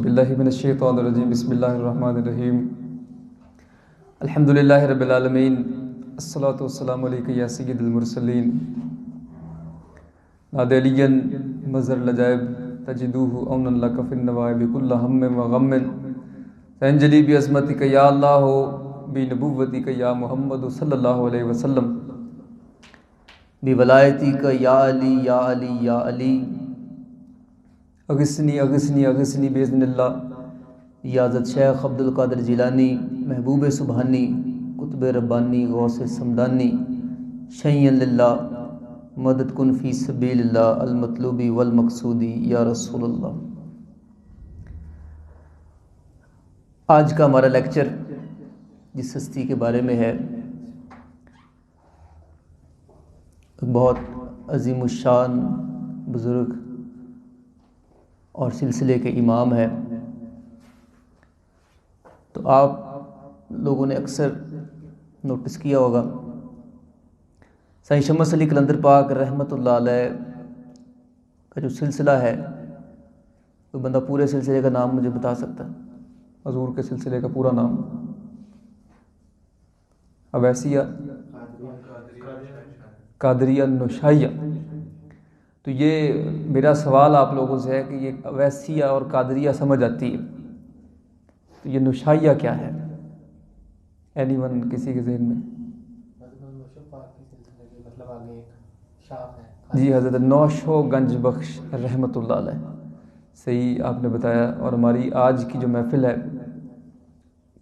باللہ من الشیطان الرجیم بسم اللہ الرحمن الرحیم الحمدللہ رب العالمین الصلاۃ والسلام علیک یا سید المرسلین نادی علیًا مظہر العجائب تجدوہ اونا لک فی النوائب کل ہم و غم تنجلی بعظمتک یا اللہ بنبوتک یا محمد صلی اللہ علیہ وسلم بولایتک یا علی یا علی یا علی اغثنی اغثنی اغثنی باذن اللہ یا حضرت شیخ عبد القادر جیلانی محبوب سبحانی قطب ربانی غوث سمدانی شیئا للہ مدد کن فی سبیل اللہ المطلوبی والمقصودی یا رسول اللہ۔ آج کا ہمارا لیکچر جس ہستی کے بارے میں ہے، بہت عظیم الشان بزرگ اور سلسلے کے امام ہے۔ تو آپ لوگوں نے اکثر نوٹس کیا ہوگا سائیں شمس علی قلندر پاک رحمۃ اللہ علیہ کا جو سلسلہ ہے، کوئی بندہ پورے سلسلے کا نام مجھے بتا سکتا ہے؟ حضور کے سلسلے کا پورا نام؟ اویسیہ، قادریہ، نوشائیہ۔ تو یہ میرا سوال آپ لوگوں سے ہے کہ یہ اویسیہ اور قادریہ سمجھ آتی ہے، تو یہ نوشائیہ کیا ہے؟ اینی ون، کسی کے ذہن میں؟ جی، حضرت نوشو گنج بخش رحمۃ اللہ علیہ، صحیح آپ نے بتایا۔ اور ہماری آج کی جو محفل ہے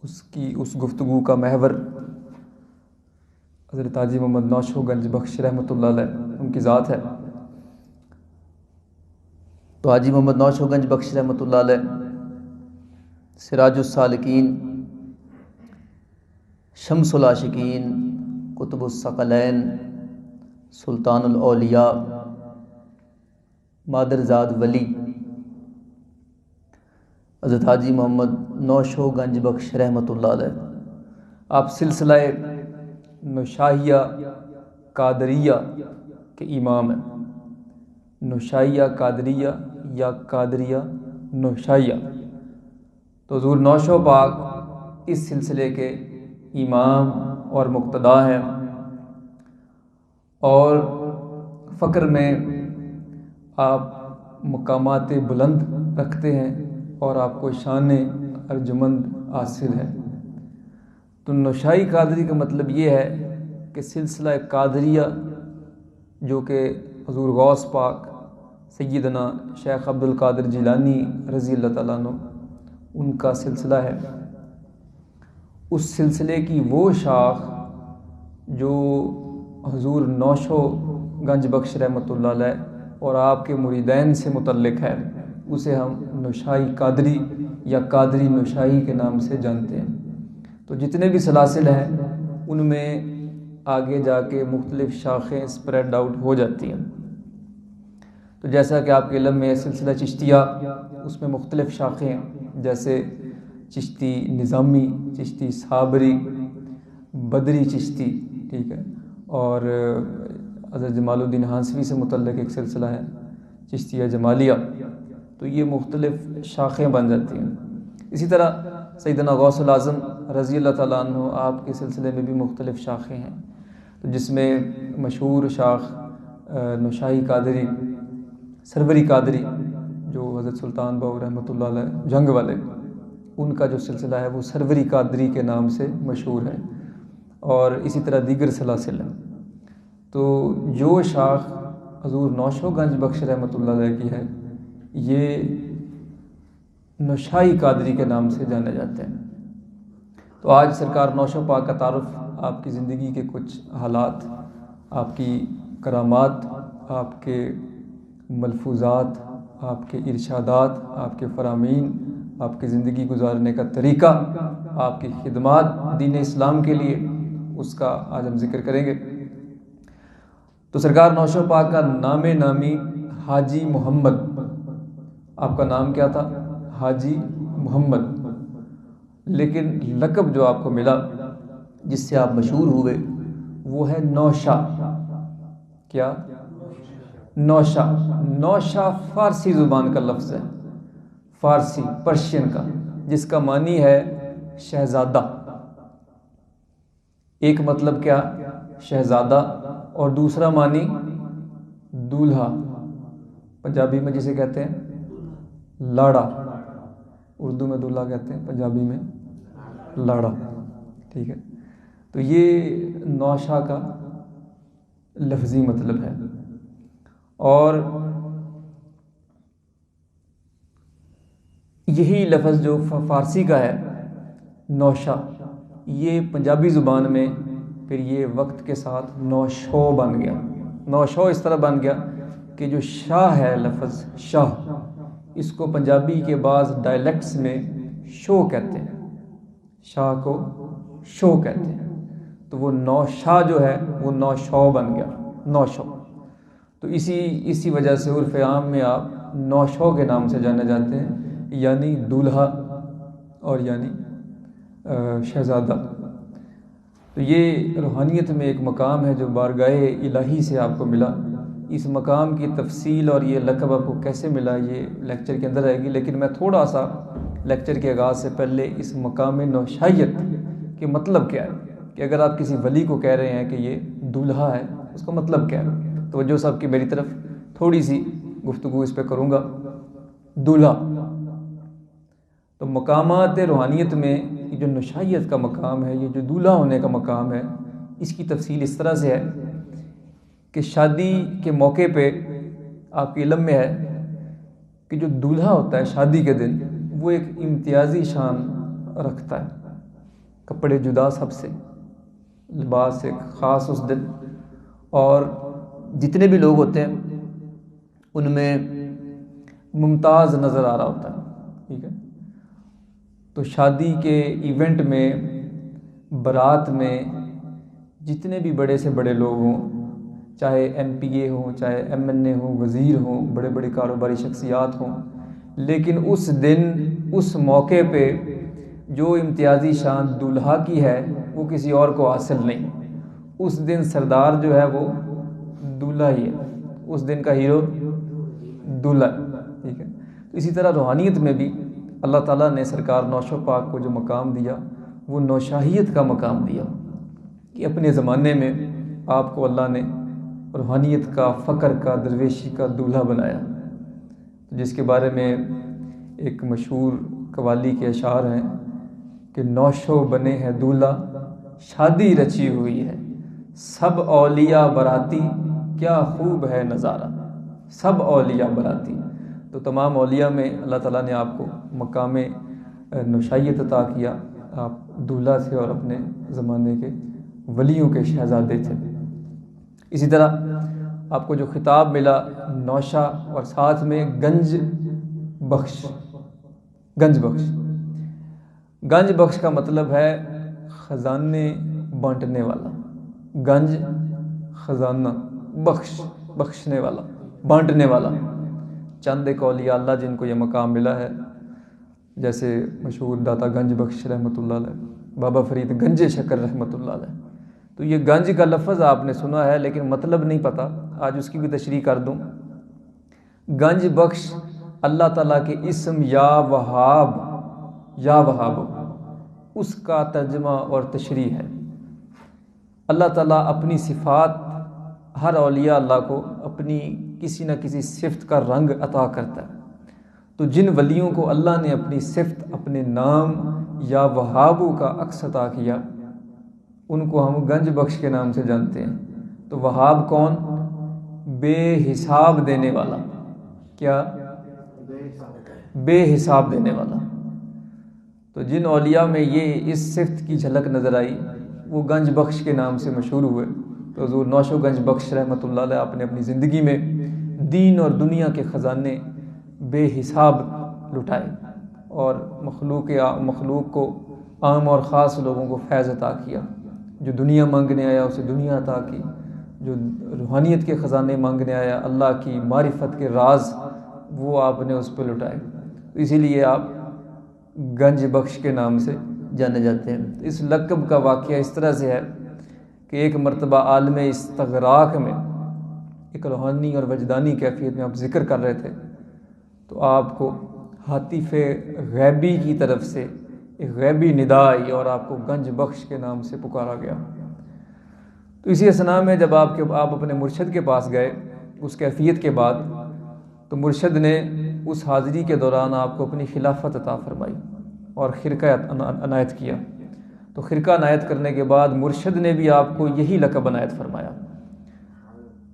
اس گفتگو کا محور حضرت حاجی محمد نوشو گنج بخش رحمۃ اللہ علیہ، ان کی ذات ہے۔ تو حاجی محمد نوشو گنج بخش رحمۃ اللہ علیہ سراج السالکین، شمس العاشقین، قطب الثقلین، سلطان الاولیاء، مادرزاد ولی حضرت حاجی محمد نوشو گنج بخش رحمۃ اللہ علیہ، آپ سلسلہ نوشائیہ قادریہ کے امام ہیں۔ نوشائیہ قادریہ یا قادریہ نوشائیہ، تو حضور نوشو پاک اس سلسلے کے امام اور مقتدا ہیں، اور فقر میں آپ مقامات بلند رکھتے ہیں اور آپ کو شان ارجمند حاصل ہے۔ تو نوشائی قادری کا مطلب یہ ہے کہ سلسلہ قادریہ جو کہ حضور غوث پاک سیدنا شیخ عبد القادر جیلانی رضی اللہ تعالیٰ عنہ ان کا سلسلہ ہے، اس سلسلے کی وہ شاخ جو حضور نوشو گنج بخش رحمۃ اللہ علیہ اور آپ کے مریدین سے متعلق ہے، اسے ہم نوشائی قادری یا قادری نوشائی کے نام سے جانتے ہیں۔ تو جتنے بھی سلاسل ہیں ان میں آگے جا کے مختلف شاخیں اسپریڈ آؤٹ ہو جاتی ہیں۔ تو جیسا کہ آپ کے علم میں سلسلہ چشتیہ، اس میں مختلف شاخیں ہیں، جیسے چشتی نظامی، چشتی صابری، بدری چشتی، ٹھیک ہے، اور حضرت جمال الدین ہانسوی سے متعلق ایک سلسلہ ہے چشتیہ جمالیہ۔ تو یہ مختلف شاخیں بن جاتی ہیں۔ اسی طرح سیدنا غوث العظم رضی اللہ تعالیٰ عنہ، آپ کے سلسلے میں بھی مختلف شاخیں ہیں، تو جس میں مشہور شاخ نوشائی قادری، سروری قادری جو حضرت سلطان باؤ رحمۃ اللہ علیہ جنگ والے، ان کا جو سلسلہ ہے وہ سروری قادری کے نام سے مشہور ہے، اور اسی طرح دیگر سلاسل ہیں۔ تو جو شاخ حضور نوشو گنج بخش رحمۃ اللہ علیہ کی ہے، یہ نوشائی قادری کے نام سے جانے جاتے ہیں۔ تو آج سرکار نوشو پاک کا تعارف، آپ کی زندگی کے کچھ حالات، آپ کی کرامات، آپ کے ملفوظات، آپ کے ارشادات، آپ کے فرامین، آپ کی زندگی گزارنے کا طریقہ، آپ کی خدمات دین اسلام کے لیے، اس کا آج ہم ذکر کریں گے۔ تو سرکار نوشو پاک کا نام نامی حاجی محمد، آپ کا نام کیا تھا؟ حاجی محمد، لیکن لقب جو آپ کو ملا جس سے آپ مشہور ہوئے وہ ہے نوشا۔ کیا؟ نوشا۔ نوشا فارسی زبان کا لفظ ہے، فارسی پرشین کا، جس کا معنی ہے شہزادہ۔ ایک مطلب کیا؟ شہزادہ، اور دوسرا معنی دولہا، پنجابی میں جسے کہتے ہیں لاڑا، اردو میں دولہا کہتے ہیں، پنجابی میں لاڑا، ٹھیک ہے۔ تو یہ نوشا کا لفظی مطلب ہے۔ اور یہی لفظ جو فارسی کا ہے نوشا، یہ پنجابی زبان میں پھر یہ وقت کے ساتھ نوشو بن گیا۔ نوشو اس طرح بن گیا کہ جو شاہ ہے، لفظ شاہ، اس کو پنجابی کے بعض ڈائلیکٹس میں شو کہتے ہیں، شاہ کو شو کہتے ہیں، تو وہ نوشا جو ہے وہ نوشو بن گیا، نوشو۔ تو اسی وجہ سے عرف عام میں آپ نوشو کے نام سے جانے جاتے ہیں، یعنی دولہا اور یعنی شہزادہ۔ تو یہ روحانیت میں ایک مقام ہے جو بارگاہ الہی سے آپ کو ملا۔ اس مقام کی تفصیل اور یہ لقب آپ کو کیسے ملا یہ لیکچر کے اندر آئے گی، لیکن میں تھوڑا سا لیکچر کے آغاز سے پہلے اس مقام نوشائیت کے مطلب کیا ہے، کہ اگر آپ کسی ولی کو کہہ رہے ہیں کہ یہ دولہا ہے، اس کا مطلب کیا ہے؟ توجہ صاحب کی میری طرف، تھوڑی سی گفتگو اس پہ کروں گا۔ دولہا، تو مقامات روحانیت میں یہ جو نوشائیت کا مقام ہے، یہ جو دولہا ہونے کا مقام ہے، اس کی تفصیل اس طرح سے ہے کہ شادی کے موقع پہ آپ کے علم میں ہے کہ جو دولہا ہوتا ہے شادی کے دن، وہ ایک امتیازی شان رکھتا ہے، کپڑے جدا سب سے، لباس ایک خاص اس دن، اور جتنے بھی لوگ ہوتے ہیں ان میں ممتاز نظر آ رہا ہوتا ہے، ٹھیک ہے۔ تو شادی کے ایونٹ میں، بارات میں، جتنے بھی بڑے سے بڑے لوگ ہوں، چاہے ایم پی اے ہوں، چاہے ایم این اے ہوں، وزیر ہوں، بڑے بڑے کاروباری شخصیات ہوں، لیکن اس دن، اس موقع پہ جو امتیازی شان دولہا کی ہے وہ کسی اور کو حاصل نہیں۔ اس دن سردار جو ہے وہ دولہا ہی ہے، اس دن کا ہیرو دولہا، ٹھیک ہے۔ اسی طرح روحانیت میں بھی اللہ تعالیٰ نے سرکار نوشو پاک کو جو مقام دیا، وہ نوشاہیت کا مقام دیا، کہ اپنے زمانے میں آپ کو اللہ نے روحانیت کا، فقر کا، درویشی کا دولہا بنایا، جس کے بارے میں ایک مشہور قوالی کے اشعار ہیں کہ نوشو بنے ہے دولہا، شادی رچی ہوئی ہے، سب اولیاء براتی، کیا خوب ہے نظارہ، سب اولیاء براتی۔ تو تمام اولیاء میں اللہ تعالیٰ نے آپ کو مقام نوشائیت عطا کیا، آپ دولہا تھے اور اپنے زمانے کے ولیوں کے شہزادے تھے۔ اسی طرح آپ کو جو خطاب ملا نوشا، اور ساتھ میں گنج بخش، گنج بخش، گنج بخش کا مطلب ہے خزانے بانٹنے والا، گنج خزانہ، بخش بخشنے والا، بانٹنے والا۔ چند ایک اولیاء اللہ جن کو یہ مقام ملا ہے، جیسے مشہور داتا گنج بخش رحمۃ اللہ علیہ، بابا فرید گنج شکر رحمۃ اللہ علیہ۔ تو یہ گنج کا لفظ آپ نے سنا ہے لیکن مطلب نہیں پتہ، آج اس کی بھی تشریح کر دوں۔ گنج بخش اللہ تعالیٰ کے اسم یا وہاب، یا وہاب، اس کا ترجمہ اور تشریح ہے۔ اللہ تعالیٰ اپنی صفات، ہر اولیاء اللہ کو اپنی کسی نہ کسی صفت کا رنگ عطا کرتا ہے۔ تو جن ولیوں کو اللہ نے اپنی صفت، اپنے نام یا وہابو کا عکس عطا کیا، ان کو ہم گنج بخش کے نام سے جانتے ہیں۔ تو وہاب کون؟ بے حساب دینے والا، کیا؟ بے حساب دینے والا۔ تو جن اولیاء میں یہ اس صفت کی جھلک نظر آئی، وہ گنج بخش کے نام سے مشہور ہوئے۔ تو حضور نوشو گنج بخش رحمۃ اللہ علیہ، آپ نے اپنی زندگی میں دین اور دنیا کے خزانے بے حساب لٹائے، اور مخلوق کو، عام اور خاص لوگوں کو فیض عطا کیا۔ جو دنیا مانگنے آیا اسے دنیا عطا کی، جو روحانیت کے خزانے مانگنے آیا، اللہ کی معرفت کے راز، وہ آپ نے اس پہ لٹائے۔ اسی لیے آپ گنج بخش کے نام سے جانے جاتے ہیں۔ اس لقب کا واقعہ اس طرح سے ہے کہ ایک مرتبہ عالم استغراق میں، ایک روحانی اور وجدانی کیفیت میں آپ ذکر کر رہے تھے، تو آپ کو ہاتف غیبی کی طرف سے ایک غیبی ندا آئی اور آپ کو گنج بخش کے نام سے پکارا گیا۔ تو اسی اثناء میں جب آپ اپنے مرشد کے پاس گئے اس کیفیت کے بعد، تو مرشد نے اس حاضری کے دوران آپ کو اپنی خلافت عطا فرمائی اور خرقہ عنایت کیا۔ تو خرقہ عنایت کرنے کے بعد مرشد نے بھی آپ کو یہی لقب عنایت فرمایا،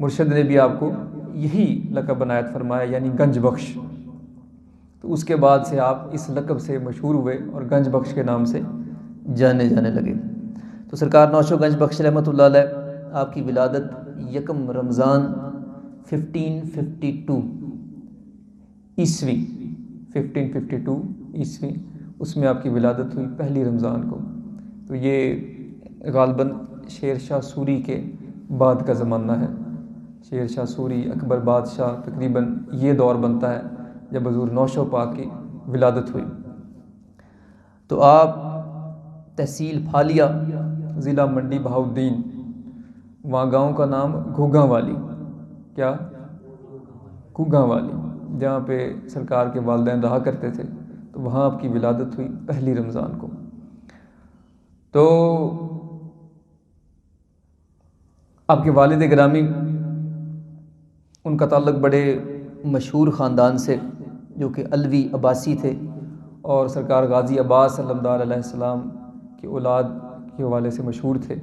مرشد نے بھی آپ کو یہی لقب عنایت فرمایا، یعنی گنج بخش۔ تو اس کے بعد سے آپ اس لقب سے مشہور ہوئے اور گنج بخش کے نام سے جانے لگے۔ تو سرکار نوشو گنج بخش رحمۃ اللہ علیہ آپ کی ولادت 1 رمضان 1552 عیسوی 1552 عیسوی اس میں آپ کی ولادت ہوئی، پہلی رمضان کو۔ تو یہ غالباً شیر شاہ سوری کے بعد کا زمانہ ہے، شیر شاہ سوری اکبر بادشاہ، تقریباً یہ دور بنتا ہے جب حضور نوشو پاک کی ولادت ہوئی۔ تو آپ تحصیل پھالیا، ضلع منڈی بہاؤالدین، وہاں گاؤں کا نام گھوگاں والی، کیا گھوگاں والی، جہاں پہ سرکار کے والدین رہا کرتے تھے، تو وہاں آپ کی ولادت ہوئی پہلی رمضان کو۔ تو آپ کے والد گرامی، ان کا تعلق بڑے مشہور خاندان سے جو کہ علوی عباسی تھے، اور سرکار غازی عباس علمدار علیہ السلام کی اولاد کے حوالے سے مشہور تھے۔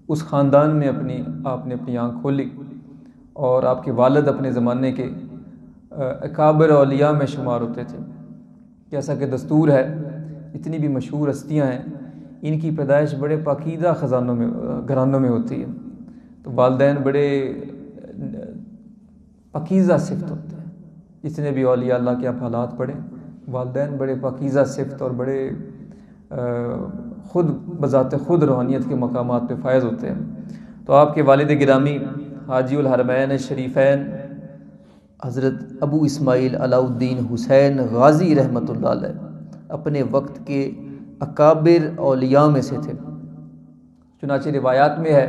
اس خاندان میں آپ نے اپنی آنکھ کھولی، اور آپ کے والد اپنے زمانے کے اکابر اولیاء میں شمار ہوتے تھے۔ جیسا کہ دستور ہے، اتنی بھی مشہور ہستیاں ہیں، ان کی پیدائش بڑے پاکیزہ گھرانوں میں ہوتی ہے۔ تو والدین بڑے پاکیزہ صفت ہوتے ہیں، جتنے بھی اولیاء اللہ کے آپ حالات پڑھیں، والدین بڑے پاکیزہ صفت اور بڑے خود بذات خود روحانیت کے مقامات پہ فائز ہوتے ہیں۔ تو آپ کے والد گرامی حاجی الحرمین شریفین حضرت ابو اسماعیل علاء الدین حسین غازی رحمۃ اللہ علیہ اپنے وقت کے اکابر اولیاء میں سے تھے۔ چنانچہ روایات میں ہے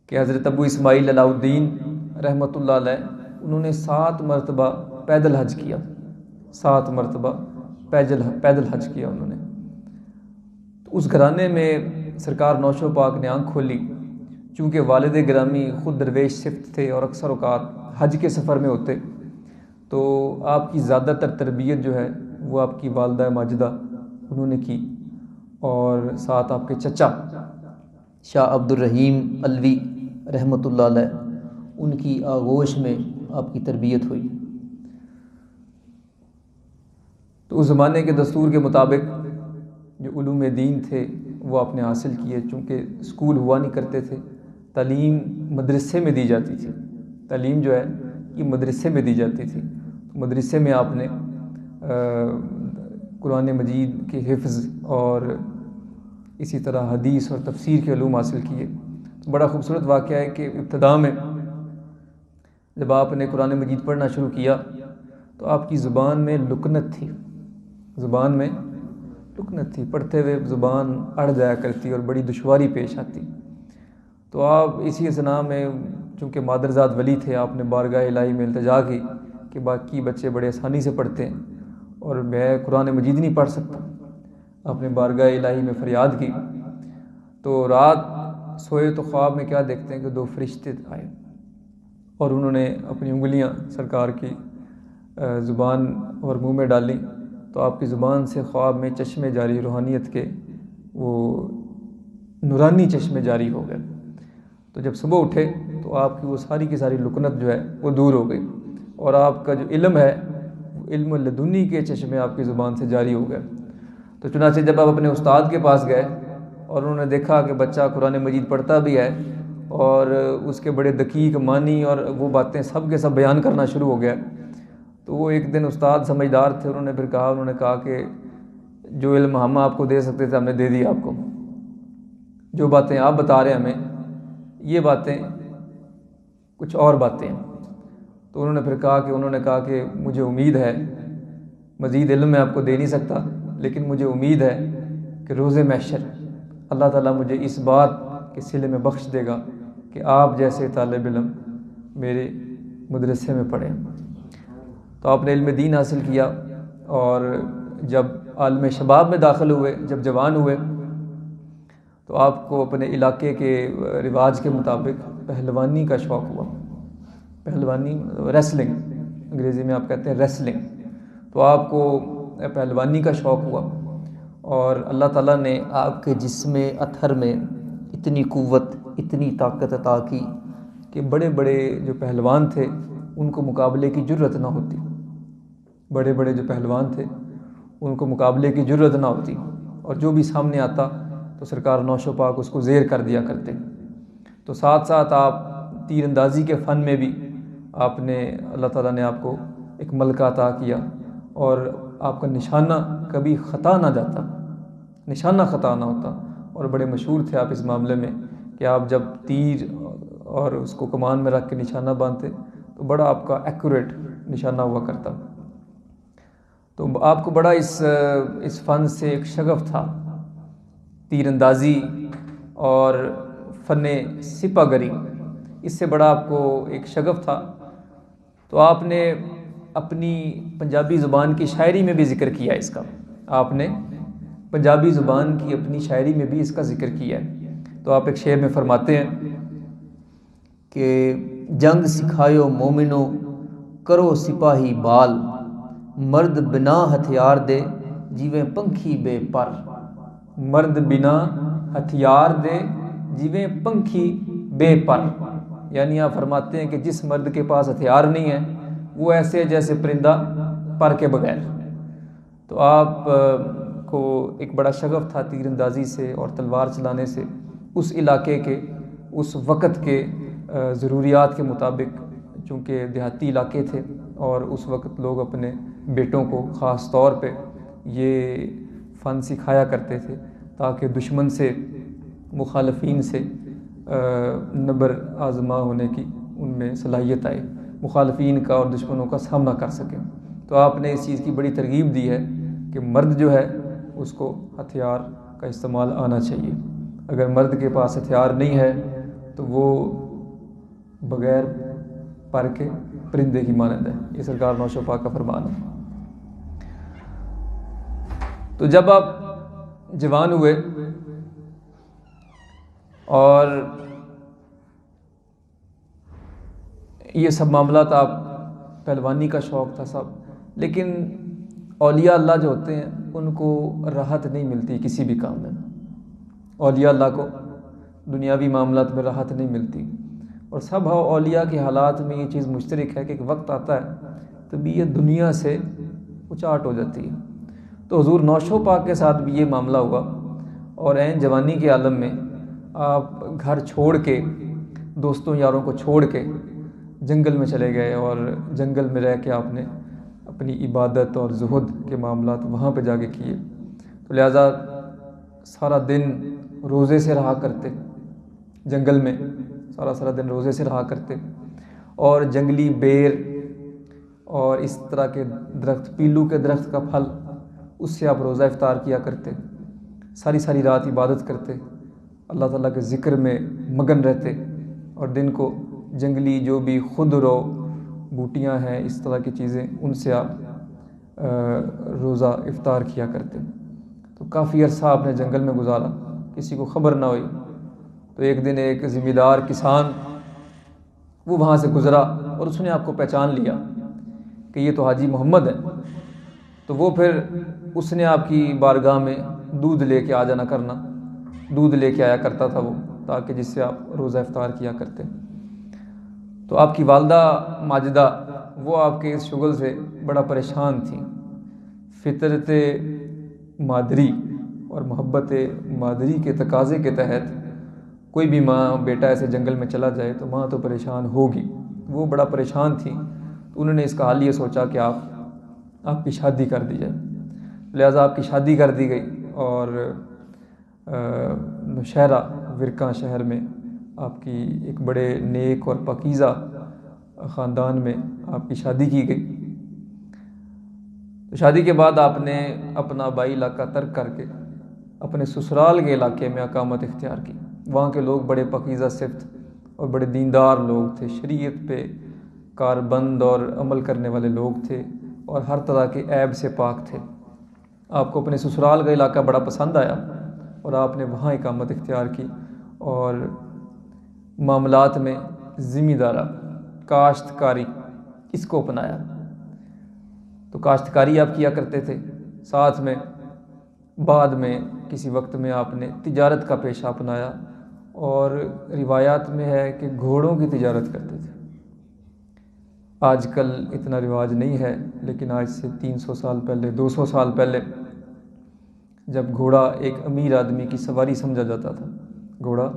کہ حضرت ابو اسماعیل علاء الدین رحمۃ اللہ علیہ انہوں نے 7 مرتبہ پیدل حج کیا، 7 مرتبہ پیدل حج کیا انہوں نے۔ تو اس گھرانے میں سرکار نوشو پاک نے آنکھ کھولی، چونکہ والد گرامی خود درویش صفت تھے اور اکثر اوقات حج کے سفر میں ہوتے، تو آپ کی زیادہ تر تربیت جو ہے وہ آپ کی والدہ ماجدہ انہوں نے کی، اور ساتھ آپ کے چچا شاہ عبد الرحیم علوی رحمۃ اللہ علیہ ان کی آغوش میں آپ کی تربیت ہوئی۔ تو اس زمانے کے دستور کے مطابق جو علوم دین تھے وہ آپ نے حاصل کیے، چونکہ اسکول ہوا نہیں کرتے تھے، تعلیم مدرسے میں دی جاتی تھی، تعلیم جو ہے یہ مدرسے میں دی جاتی تھی۔ مدرسے میں آپ نے قرآن مجید کے حفظ اور اسی طرح حدیث اور تفسیر کے علوم حاصل کیے۔ بڑا خوبصورت واقعہ ہے کہ ابتدا میں جب آپ نے قرآن مجید پڑھنا شروع کیا تو آپ کی زبان میں لکنت تھی، زبان میں لکنت تھی، پڑھتے ہوئے زبان اڑ جایا کرتی اور بڑی دشواری پیش آتی۔ تو آپ اسی اثناء میں چونکہ مادرزاد ولی تھے، آپ نے بارگاہ الہی میں التجا کی کہ باقی بچے بڑے آسانی سے پڑھتے ہیں اور میں قرآن مجید نہیں پڑھ سکتا۔ آپ نے بارگاہ الہی میں فریاد کی، تو رات سوئے تو خواب میں کیا دیکھتے ہیں کہ 2 فرشتے آئے اور انہوں نے اپنی انگلیاں سرکار کی زبان اور منہ میں ڈالیں، تو آپ کی زبان سے خواب میں چشمے جاری، روحانیت کے وہ نورانی چشمے جاری ہو گئے۔ تو جب صبح اٹھے تو آپ کی وہ ساری کی ساری لکنت جو ہے وہ دور ہو گئی، اور آپ کا جو علم ہے علم لدنی کے چشمے آپ کی زبان سے جاری ہو گئے۔ تو چنانچہ جب آپ اپنے استاد کے پاس گئے اور انہوں نے دیکھا کہ بچہ قرآن مجید پڑھتا بھی ہے اور اس کے بڑے دقیق معنی اور وہ باتیں سب کے سب بیان کرنا شروع ہو گیا، تو وہ ایک دن استاد سمجھدار تھے، انہوں نے کہا کہ جو علم ہم آپ کو دے سکتے تھے ہم نے دے دیا آپ کو، جو باتیں آپ بتا رہے ہیں ہمیں یہ باتیں کچھ اور باتیں ہیں۔ تو انہوں نے کہا کہ مجھے امید ہے، مزید علم میں آپ کو دے نہیں سکتا، لیکن مجھے امید ہے کہ روز محشر اللہ تعالیٰ مجھے اس بات کے صلے میں بخش دے گا کہ آپ جیسے طالب علم میرے مدرسے میں پڑھیں۔ تو آپ نے علم دین حاصل کیا، اور جب عالم شباب میں داخل ہوئے، جب جوان ہوئے، تو آپ کو اپنے علاقے کے رواج کے مطابق پہلوانی کا شوق ہوا۔ پہلوانی، ریسلنگ، انگریزی میں آپ کہتے ہیں ریسلنگ، تو آپ کو پہلوانی کا شوق ہوا، اور اللہ تعالیٰ نے آپ کے جسم اطہر میں اتنی قوت، اتنی طاقت عطا کی کہ بڑے بڑے جو پہلوان تھے ان کو مقابلے کی جرت نہ ہوتی۔ بڑے بڑے جو پہلوان تھے ان کو مقابلے کی جرت نہ ہوتی، اور جو بھی سامنے آتا تو سرکار نوش و پاک اس کو زیر کر دیا کرتے۔ تو ساتھ ساتھ آپ تیر اندازی کے فن میں بھی آپ نے، اللہ تعالیٰ نے آپ کو ایک ملکہ عطا کیا، اور آپ کا نشانہ کبھی خطا نہ جاتا، نشانہ خطا نہ ہوتا، اور بڑے مشہور تھے آپ اس معاملے میں کہ آپ جب تیر اور اس کو کمان میں رکھ کے نشانہ باندھتے تو بڑا آپ کا ایکوریٹ نشانہ ہوا کرتا۔ تو آپ کو بڑا اس فن سے ایک شغف تھا، تیر اندازی اور فن سپہ گری، اس سے بڑا آپ کو ایک شغف تھا۔ تو آپ نے اپنی پنجابی زبان کی شاعری میں بھی ذکر کیا اس کا، آپ نے پنجابی زبان کی اپنی شاعری میں بھی اس کا ذکر کیا ہے۔ تو آپ ایک شعر میں فرماتے ہیں کہ جنگ سکھایو مومنو کرو سپاہی بال، مرد بنا ہتھیار دے جیویں پنکھی بے پر۔ مرد بنا ہتھیار دے جیویں پنکھی بے پر، یعنی آپ فرماتے ہیں کہ جس مرد کے پاس ہتھیار نہیں ہے وہ ایسے جیسے پرندہ پر کے بغیر۔ تو آپ کو ایک بڑا شغف تھا تیر اندازی سے اور تلوار چلانے سے، اس علاقے کے، اس وقت کے ضروریات کے مطابق، چونکہ دیہاتی علاقے تھے اور اس وقت لوگ اپنے بیٹوں کو خاص طور پہ یہ فن سکھایا کرتے تھے تاکہ دشمن سے، مخالفین سے نبر آزما ہونے کی ان میں صلاحیت آئے، مخالفین کا اور دشمنوں کا سامنا کر سکیں۔ تو آپ نے اس چیز کی بڑی ترغیب دی ہے کہ مرد جو ہے اس کو ہتھیار کا استعمال آنا چاہیے، اگر مرد کے پاس ہتھیار نہیں ہے تو وہ بغیر پر کے پرندے کی مانند ہے، یہ سرکار نوش و پاک کا فرمان ہے۔ تو جب آپ جوان ہوئے اور یہ سب معاملات، آپ پہلوانی کا شوق تھا سب، لیکن اولیاء اللہ جو ہوتے ہیں ان کو راحت نہیں ملتی کسی بھی کام میں، اولیاء اللہ کو دنیاوی معاملات میں راحت نہیں ملتی، اور سب اولیاء کے حالات میں یہ چیز مشترک ہے کہ ایک وقت آتا ہے طبیعت دنیا سے اچاٹ ہو جاتی ہے۔ تو حضور نوش و پاک کے ساتھ بھی یہ معاملہ ہوا، اور عین جوانی کے عالم میں آپ گھر چھوڑ کے، دوستوں یاروں کو چھوڑ کے جنگل میں چلے گئے، اور جنگل میں رہ کے آپ نے اپنی عبادت اور زہد کے معاملات وہاں پہ جا کے کیے۔ تو لہٰذا سارا دن روزے سے رہا کرتے، جنگل میں سارا دن روزے سے رہا کرتے، اور جنگلی بیر اور اس طرح کے درخت، پیلو کے درخت کا پھل، اس سے آپ روزہ افطار کیا کرتے، ساری رات عبادت کرتے، اللہ تعالیٰ کے ذکر میں مگن رہتے، اور دن کو جنگلی جو بھی خضر و بوٹیاں ہیں، اس طرح کی چیزیں، ان سے آپ روزہ افطار کیا کرتے۔ تو کافی عرصہ آپ نے جنگل میں گزارا، کسی کو خبر نہ ہوئی۔ تو ایک دن ایک ذمہ دار کسان وہ وہاں سے گزرا، اور اس نے آپ کو پہچان لیا کہ یہ تو حاجی محمد ہے۔ تو وہ پھر اس نے آپ کی بارگاہ میں دودھ لے کے آ جانا کرنا، دودھ لے کے آیا کرتا تھا وہ، تاکہ جس سے آپ روزہ افطار کیا کرتے۔ تو آپ کی والدہ ماجدہ وہ آپ کے اس شغل سے بڑا پریشان تھیں۔ فطرت مادری اور محبت مادری کے تقاضے کے تحت کوئی بھی ماں بیٹا ایسے جنگل میں چلا جائے تو ماں تو پریشان ہوگی، وہ بڑا پریشان تھیں۔ تو انہوں نے اس کا حل یہ سوچا کہ آپ کی شادی کر دی جائے، لہٰذا آپ کی شادی کر دی گئی، اور نوشہرہ ورکاں شہر میں آپ کی ایک بڑے نیک اور پاکیزہ خاندان میں آپ کی شادی کی گئی۔ تو شادی کے بعد آپ نے اپنا آبائی علاقہ ترک کر کے اپنے سسرال کے علاقے میں اقامت اختیار کی۔ وہاں کے لوگ بڑے پاکیزہ صفت اور بڑے دیندار لوگ تھے، شریعت پہ کاربند اور عمل کرنے والے لوگ تھے اور ہر طرح کے عیب سے پاک تھے۔ آپ کو اپنے سسرال کا علاقہ بڑا پسند آیا اور آپ نے وہاں اقامت اختیار کی اور معاملات میں ذمہ دارہ کاشتکاری اس کو اپنایا۔ تو کاشتکاری آپ کیا کرتے تھے، ساتھ میں بعد میں کسی وقت میں آپ نے تجارت کا پیشہ اپنایا، اور روایات میں ہے کہ گھوڑوں کی تجارت کرتے تھے۔ آج کل اتنا رواج نہیں ہے، لیکن آج سے 300 سال پہلے، 200 سال پہلے، جب گھوڑا ایک امیر آدمی کی سواری سمجھا جاتا تھا، گھوڑا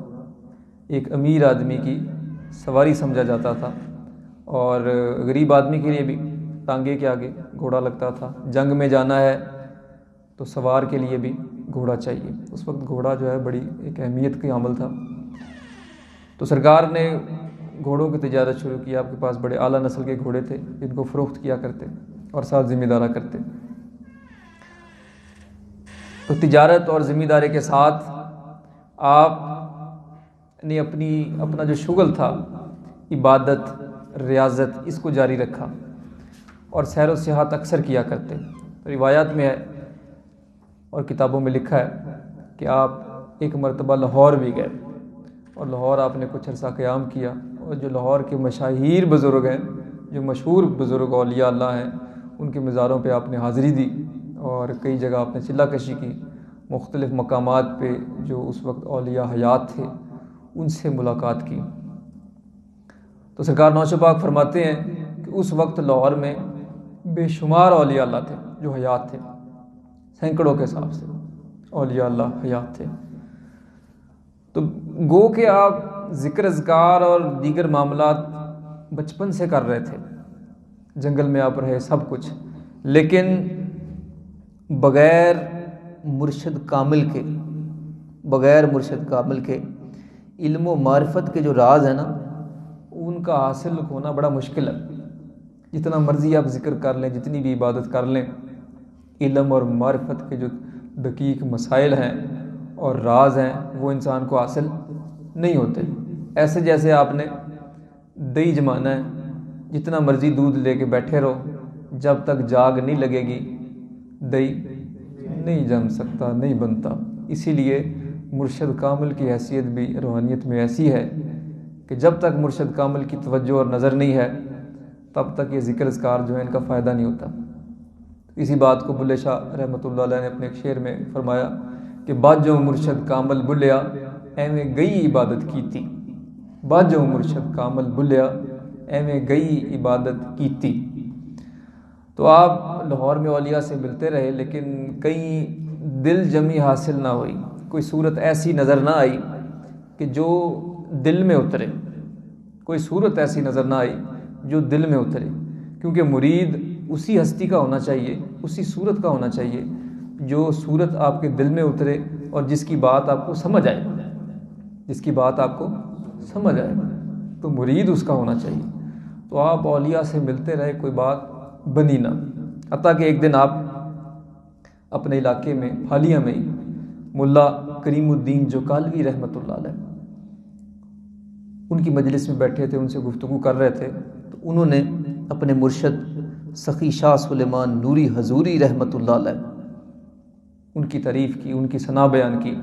ایک امیر آدمی کی سواری سمجھا جاتا تھا، اور غریب آدمی کے لیے بھی ٹانگے کے آگے گھوڑا لگتا تھا۔ جنگ میں جانا ہے تو سوار کے لیے بھی گھوڑا چاہیے۔ اس وقت گھوڑا جو ہے بڑی ایک اہمیت کا عمل تھا۔ تو سرکار نے گھوڑوں کی تجارت شروع کی۔ آپ کے پاس بڑے اعلیٰ نسل کے گھوڑے تھے جن کو فروخت کیا کرتے اور ساتھ ذمہ دارہ کرتے۔ تو تجارت اور ذمہ داری کے ساتھ آپ نے اپنا جو شغل تھا، عبادت، ریاضت، اس کو جاری رکھا اور سیر و سیاحت اکثر کیا کرتے۔ روایات میں ہے اور کتابوں میں لکھا ہے کہ آپ ایک مرتبہ لاہور بھی گئے اور لاہور آپ نے کچھ عرصہ قیام کیا، اور جو لاہور کے مشاہیر بزرگ ہیں، جو مشہور بزرگ اولیاء اللہ ہیں، ان کے مزاروں پہ آپ نے حاضری دی اور کئی جگہ آپ نے چلہ کشی کی۔ مختلف مقامات پہ جو اس وقت اولیاء حیات تھے ان سے ملاقات کی۔ تو سرکار نوش پاک فرماتے ہیں کہ اس وقت لاہور میں بے شمار اولیاء اللہ تھے جو حیات تھے، سینکڑوں کے حساب سے اولیاء اللہ حیات تھے۔ تو گو کہ آپ ذکر اذکار اور دیگر معاملات بچپن سے کر رہے تھے، جنگل میں آپ رہے، سب کچھ، لیکن بغیر مرشد کامل کے علم و معرفت کے جو راز ہیں نا، ان کا حاصل ہونا بڑا مشکل ہے۔ جتنا مرضی آپ ذکر کر لیں، جتنی بھی عبادت کر لیں، علم اور معرفت کے جو دقیق مسائل ہیں اور راز ہیں وہ انسان کو حاصل نہیں ہوتے۔ ایسے جیسے آپ نے دہی جمانا ہے، جتنا مرضی دودھ لے کے بیٹھے رہو، جب تک جاگ نہیں لگے گی دہی نہیں جم سکتا، نہیں بنتا۔ اسی لیے مرشد کامل کی حیثیت بھی روحانیت میں ایسی ہے کہ جب تک مرشد کامل کی توجہ اور نظر نہیں ہے تب تک یہ ذکر اذکار جو ہے ان کا فائدہ نہیں ہوتا۔ اسی بات کو بلے شاہ رحمۃ اللہ علیہ نے اپنے ایک شعر میں فرمایا کہ باجو مرشد کامل بلیا ایویں گئی عبادت کیتی، باجو مرشد کامل بلیا ایویں گئی عبادت کیتی۔ تو آپ لاہور میں اولیاء سے ملتے رہے، لیکن کہیں دل جمی حاصل نہ ہوئی، کوئی صورت ایسی نظر نہ آئی کہ جو دل میں اترے، کوئی صورت ایسی نظر نہ آئی جو دل میں اترے، کیونکہ مرید اسی ہستی کا ہونا چاہیے، اسی صورت کا ہونا چاہیے جو صورت آپ کے دل میں اترے اور جس کی بات آپ کو سمجھ آئے، جس کی بات آپ کو سمجھ آئے، تو مرید اس کا ہونا چاہیے۔ تو آپ اولیاء سے ملتے رہے، کوئی بات بنی نہ، حتیٰ کہ ایک دن آپ اپنے علاقے میں حالیہ میں ہی ملا کریم الدین جوکالوی رحمۃ اللہ علیہ ان کی مجلس میں بیٹھے تھے، ان سے گفتگو کر رہے تھے، تو انہوں نے اپنے مرشد سخی شاہ سلیمان نوری حضوری رحمۃ اللہ علیہ ان کی تعریف کی، ان کی ثنا بیان کی۔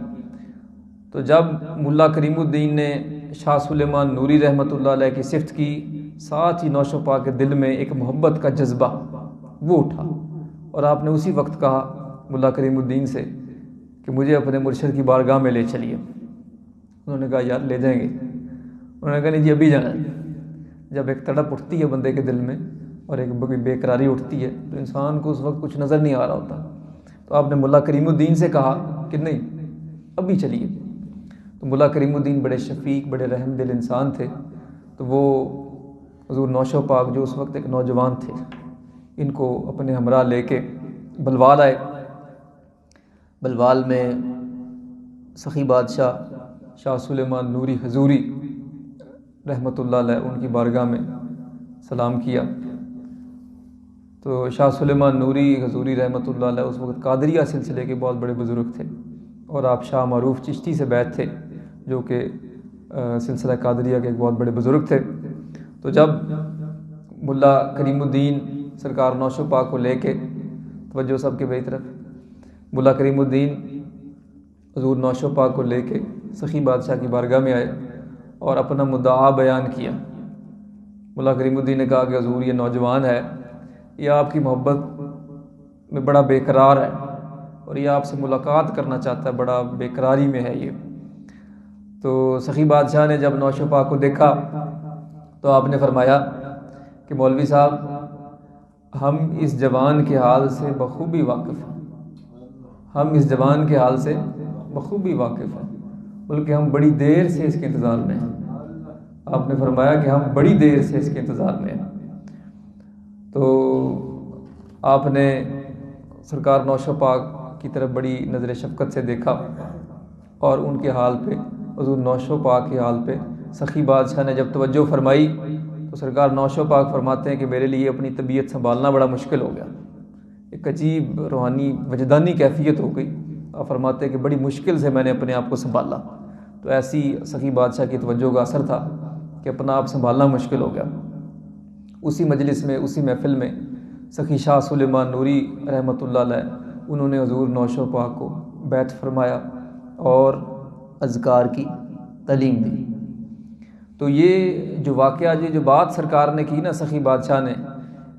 تو جب ملا کریم الدین نے شاہ سلیمان نوری رحمۃ اللہ علیہ کی صفت کی، ساتھ ہی نوش و پا کے دل میں ایک محبت کا جذبہ وہ اٹھا، اور آپ نے اسی وقت کہا ملا کریم الدین سے کہ مجھے اپنے مرشد کی بارگاہ میں لے چلیے۔ انہوں نے کہا یار لے جائیں گے۔ انہوں نے کہا نہیں جی ابھی جانا ہے۔ جب ایک تڑپ اٹھتی ہے بندے کے دل میں اور ایک بے قراری اٹھتی ہے تو انسان کو اس وقت کچھ نظر نہیں آ رہا ہوتا، تو آپ نے ملا کریم الدین سے کہا کہ نہیں ابھی چلیے۔ تو ملا کریم الدین بڑے شفیق، بڑے رحم دل انسان تھے، تو وہ حضور نوش و پاک جو اس وقت ایک نوجوان تھے، ان کو اپنے ہمراہ لے کے بلوال آئے۔ بلوال میں سخی بادشاہ شاہ سلیمان نوری حضوری رحمۃ اللہ علیہ ان کی بارگاہ میں سلام کیا۔ تو شاہ سلیمان نوری حضوری رحمۃ اللہ علیہ اس وقت قادریہ سلسلے کے بہت بڑے بزرگ تھے، اور آپ شاہ معروف چشتی سے بیعت تھے جو کہ سلسلہ قادریہ کے ایک بہت بڑے بزرگ تھے۔ تو جب ملا کریم الدین سرکار نوشو پاک کو لے کے، توجہ سب کے میری طرف، ملا کریم الدین حضور نوشو پاک کو لے کے سخی بادشاہ کی بارگاہ میں آئے اور اپنا مدعا بیان کیا۔ ملا کریم الدین نے کہا کہ حضور یہ نوجوان ہے، یہ آپ کی محبت میں بڑا بے قرار ہے اور یہ آپ سے ملاقات کرنا چاہتا ہے، بڑا بے قراری میں ہے یہ۔ تو سخی بادشاہ نے جب نوشو پاک کو دیکھا تو آپ نے فرمایا کہ مولوی صاحب، ہم اس جوان کے حال سے بخوبی واقف ہیں، ہم اس جوان کے حال سے بخوبی واقف ہیں، بلکہ ہم بڑی دیر سے اس کے انتظار میں ہیں۔ آپ نے فرمایا کہ ہم بڑی دیر سے اس کے انتظار میں ہیں۔ تو آپ نے سرکار نوشو پاک کی طرف بڑی نظر شفقت سے دیکھا اور ان کے حال پہ، حضور نوشو پاک کے حال پہ سخی بادشاہ نے جب توجہ فرمائی تو سرکار نوشو پاک فرماتے ہیں کہ میرے لیے اپنی طبیعت سنبھالنا بڑا مشکل ہو گیا، ایک عجیب روحانی وجدانی کیفیت ہو گئی۔ آپ فرماتے ہیں کہ بڑی مشکل سے میں نے اپنے آپ کو سنبھالا۔ تو ایسی سخی بادشاہ کی توجہ کا اثر تھا کہ اپنا آپ سنبھالنا مشکل ہو گیا۔ اسی مجلس میں، اسی محفل میں سخی شاہ سلیمان نوری رحمۃ اللہ علیہ، انہوں نے حضور نوشو پاک کو بیعت فرمایا اور اذکار کی تعلیم دی۔ تو یہ جو واقعہ، جو بات سرکار نے کی نا سخی بادشاہ نے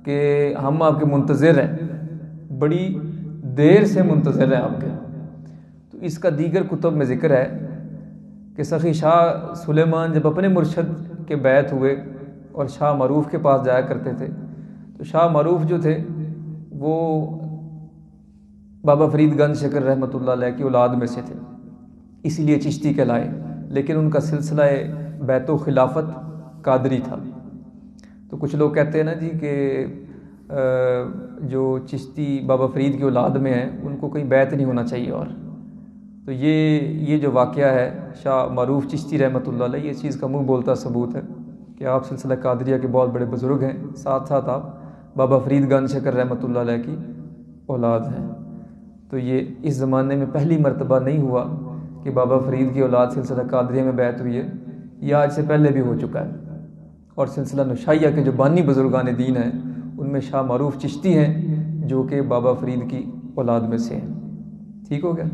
کہ ہم آپ کے منتظر ہیں، بڑی دیر سے منتظر ہیں آپ کے، تو اس کا دیگر کتب میں ذکر ہے کہ سخی شاہ سلیمان جب اپنے مرشد کے بیعت ہوئے اور شاہ معروف کے پاس جایا کرتے تھے، تو شاہ معروف جو تھے وہ بابا فرید گنج شکر رحمۃ اللہ علیہ کی اولاد میں سے تھے، اسی لیے چشتی کہلائے، لیکن ان کا سلسلہ بیعت و خلافت قادری تھا۔ تو کچھ لوگ کہتے ہیں نا جی کہ جو چشتی بابا فرید کی اولاد میں ہیں ان کو کوئی بیعت نہیں ہونا چاہیے، اور تو یہ جو واقعہ ہے شاہ معروف چشتی رحمۃ اللہ علیہ، یہ چیز کا منہ بولتا ثبوت ہے کہ آپ سلسلہ قادریہ کے بہت بڑے بزرگ ہیں، ساتھ ساتھ آپ بابا فرید گنج شکر رحمۃ اللہ علیہ کی اولاد ہیں۔ تو یہ اس زمانے میں پہلی مرتبہ نہیں ہوا کہ بابا فرید کی اولاد سلسلہ قادریہ میں بیعت ہوئی ہے، یہ آج سے پہلے بھی ہو چکا ہے۔ اور سلسلہ نشائیہ کے جو بانی بزرگان دین ہیں ان میں شاہ معروف چشتی ہیں جو کہ بابا فرید کی اولاد میں سے ہیں۔ ٹھیک ہو گیا؟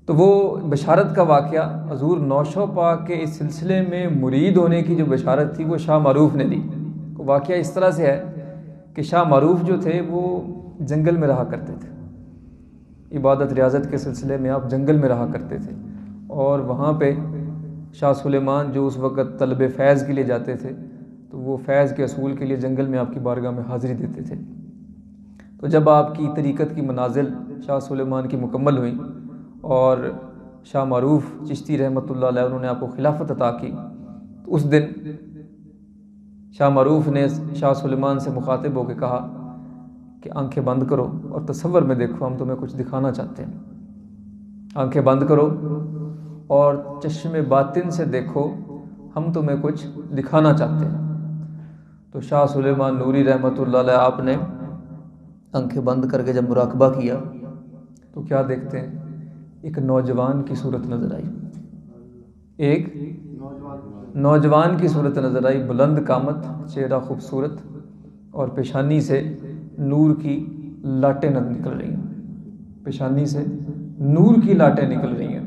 تو وہ بشارت کا واقعہ حضور نوشو پاک کے اس سلسلے میں مرید ہونے کی جو بشارت تھی وہ شاہ معروف نے دی۔ واقعہ اس طرح سے ہے کہ شاہ معروف جو تھے وہ جنگل میں رہا کرتے تھے، عبادت ریاضت کے سلسلے میں آپ جنگل میں رہا کرتے تھے، اور وہاں پہ شاہ سلیمان جو اس وقت طلب فیض کے لیے جاتے تھے تو وہ فیض کے اصول کے لیے جنگل میں آپ کی بارگاہ میں حاضری دیتے تھے۔ تو جب آپ کی طریقت کی منازل شاہ سلیمان کی مکمل ہوئیں اور شاہ معروف چشتی رحمۃ اللہ علیہ انہوں نے آپ کو خلافت عطا کی، تو اس دن شاہ معروف نے شاہ سلیمان سے مخاطب ہو کے کہا کہ آنکھیں بند کرو اور تصور میں دیکھو، ہم تمہیں کچھ دکھانا چاہتے ہیں۔ آنکھیں بند کرو اور چشم باطن سے دیکھو، ہم تمہیں کچھ دکھانا چاہتے ہیں۔ تو شاہ سلیمان نوری رحمۃ اللہ علیہ آپ نے آنکھیں بند کر کے جب مراقبہ کیا تو کیا دیکھتے ہیں؟ ایک نوجوان کی صورت نظر آئی، ایک نوجوان کی صورت نظر آئی، بلند قامت، چہرہ خوبصورت، اور پیشانی سے نور کی لاٹیں نکل رہی ہیں، پیشانی سے نور کی لاٹیں نکل رہی ہیں۔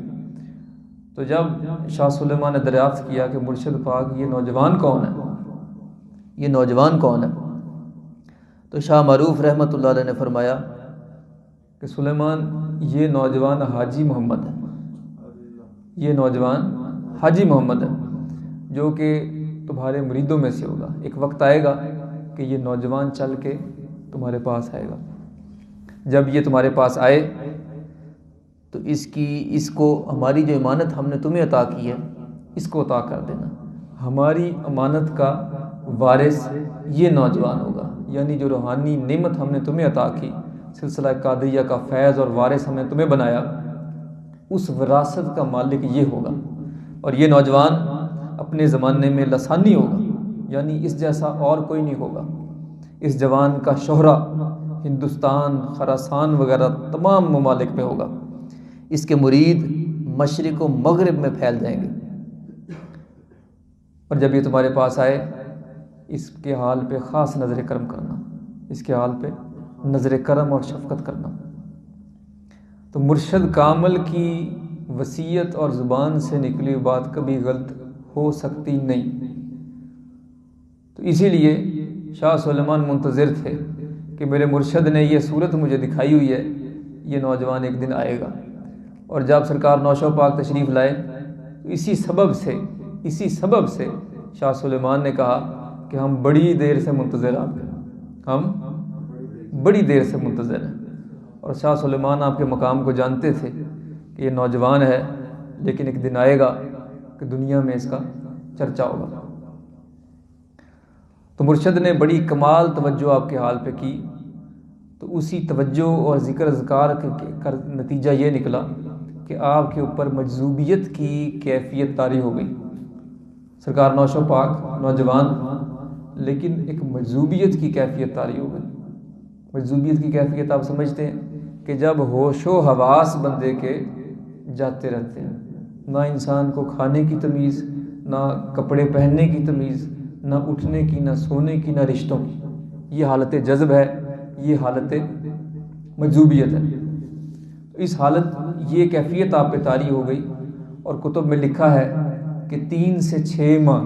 تو جب شاہ سلیمان نے دریافت کیا کہ مرشد پاک یہ نوجوان کون ہے، یہ نوجوان کون ہے، تو شاہ معروف رحمۃ اللہ علیہ نے فرمایا کہ سلیمان یہ نوجوان حاجی محمد ہے، یہ نوجوان حاجی محمد ہے جو کہ تمہارے مریدوں میں سے ہوگا۔ ایک وقت آئے گا کہ یہ نوجوان چل کے تمہارے پاس آئے گا، جب یہ تمہارے پاس آئے تو اس کو ہماری جو امانت ہم نے تمہیں عطا کی ہے اس کو عطا کر دینا، ہماری امانت کا وارث یہ نوجوان ہوگا، یعنی جو روحانی نعمت ہم نے تمہیں عطا کی، سلسلہ قادریہ کا فیض اور وارث ہم نے تمہیں بنایا، اس وراثت کا مالک یہ ہوگا، اور یہ نوجوان اپنے زمانے میں لسانی ہوگا، یعنی اس جیسا اور کوئی نہیں ہوگا۔ اس جوان کا شہرہ ہندوستان، خراسان وغیرہ تمام ممالک میں ہوگا، اس کے مرید مشرق و مغرب میں پھیل جائیں گے، اور جب یہ تمہارے پاس آئے اس کے حال پہ خاص نظر کرم کرنا، اس کے حال پہ نظر کرم اور شفقت کرنا۔ تو مرشد کامل کی وصیت اور زبان سے نکلی ہوئی بات کبھی غلط ہو سکتی نہیں۔ تو اسی لیے شاہ سلیمان منتظر تھے کہ میرے مرشد نے یہ صورت مجھے دکھائی ہوئی ہے، یہ نوجوان ایک دن آئے گا۔ اور جب سرکار نوشو پاک تشریف لائے تو اسی سبب سے شاہ سلیمان نے کہا کہ ہم بڑی دیر سے منتظر آپ کے، ہم بڑی دیر سے منتظر ہیں۔ اور شاہ سلیمان آپ کے مقام کو جانتے تھے کہ یہ نوجوان ہے، لیکن ایک دن آئے گا کہ دنیا میں اس کا چرچا ہوگا۔ تو مرشد نے بڑی کمال توجہ آپ کے حال پہ کی، تو اسی توجہ اور ذکر اذکار کا نتیجہ یہ نکلا کہ آپ کے اوپر مجذوبیت کی کیفیت طاری ہو گئی۔ سرکار نوشو پاک نوجوان، لیکن ایک مجذوبیت کی کیفیت طاری ہو گئی۔ مجذوبیت کی کیفیت آپ سمجھتے ہیں کہ جب ہوش و حواس بندے کے جاتے رہتے ہیں، نہ انسان کو کھانے کی تمیز، نہ کپڑے پہننے کی تمیز، نہ اٹھنے کی، نہ سونے کی، نہ رشتوں کی، یہ حالت جذب ہے، یہ حالت مجذوبیت ہے۔ اس حالت، یہ کیفیت آپ پہ طاری ہو گئی، اور کتب میں لکھا ہے کہ 3 سے 6 ماہ،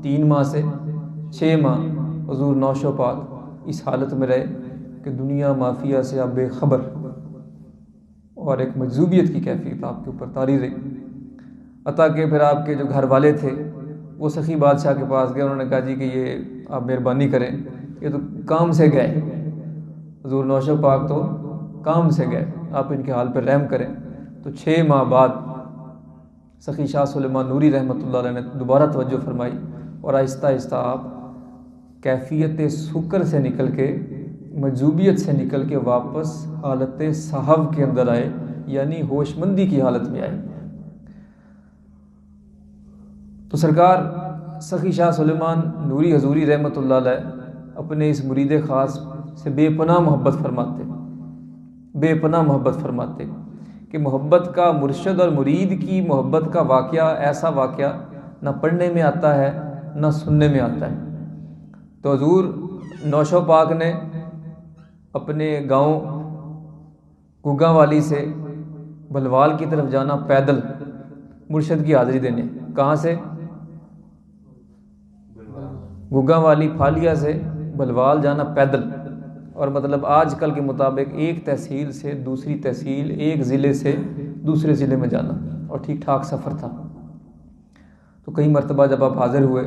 3 ماہ سے 6 ماہ حضور نوشو پاک اس حالت میں رہے کہ دنیا مافیا سے آپ بے خبر، اور ایک مجذوبیت کی کیفیت آپ کے اوپر طاری رہی۔ عطا کہ پھر آپ کے جو گھر والے تھے وہ سخی بادشاہ کے پاس گئے، انہوں نے کہا جی کہ یہ آپ مہربانی کریں، یہ تو کام سے گئے، حضور نوشو پاک تو کام سے گئے، آپ ان کے حال پر رحم کریں۔ تو 6 ماہ بعد سخی شاہ سلیمان نوری رحمۃ اللہ علیہ نے دوبارہ توجہ فرمائی، اور آہستہ آہستہ آپ کیفیت سکر سے نکل کے، مجذوبیت سے نکل کے واپس حالت صحو کے اندر آئے، یعنی ہوش مندی کی حالت میں آئے۔ تو سرکار سخی شاہ سلیمان نوری حضوری رحمۃ اللہ علیہ اپنے اس مرید خاص سے بے پناہ محبت فرماتے کہ محبت کا، مرشد اور مرید کی محبت کا واقعہ، ایسا واقعہ نہ پڑھنے میں آتا ہے نہ سننے میں آتا ہے۔ تو حضور نوشو پاک نے اپنے گاؤں گگاں والی سے بلوال کی طرف جانا پیدل، مرشد کی حاضری دینے۔ کہاں سے؟ گگاں والی پھالیا سے بلوال جانا پیدل، اور مطلب آج کل کے مطابق ایک تحصیل سے دوسری تحصیل، ایک ضلع سے دوسرے ضلع میں جانا، اور ٹھیک ٹھاک سفر تھا۔ تو کئی مرتبہ جب آپ حاضر ہوئے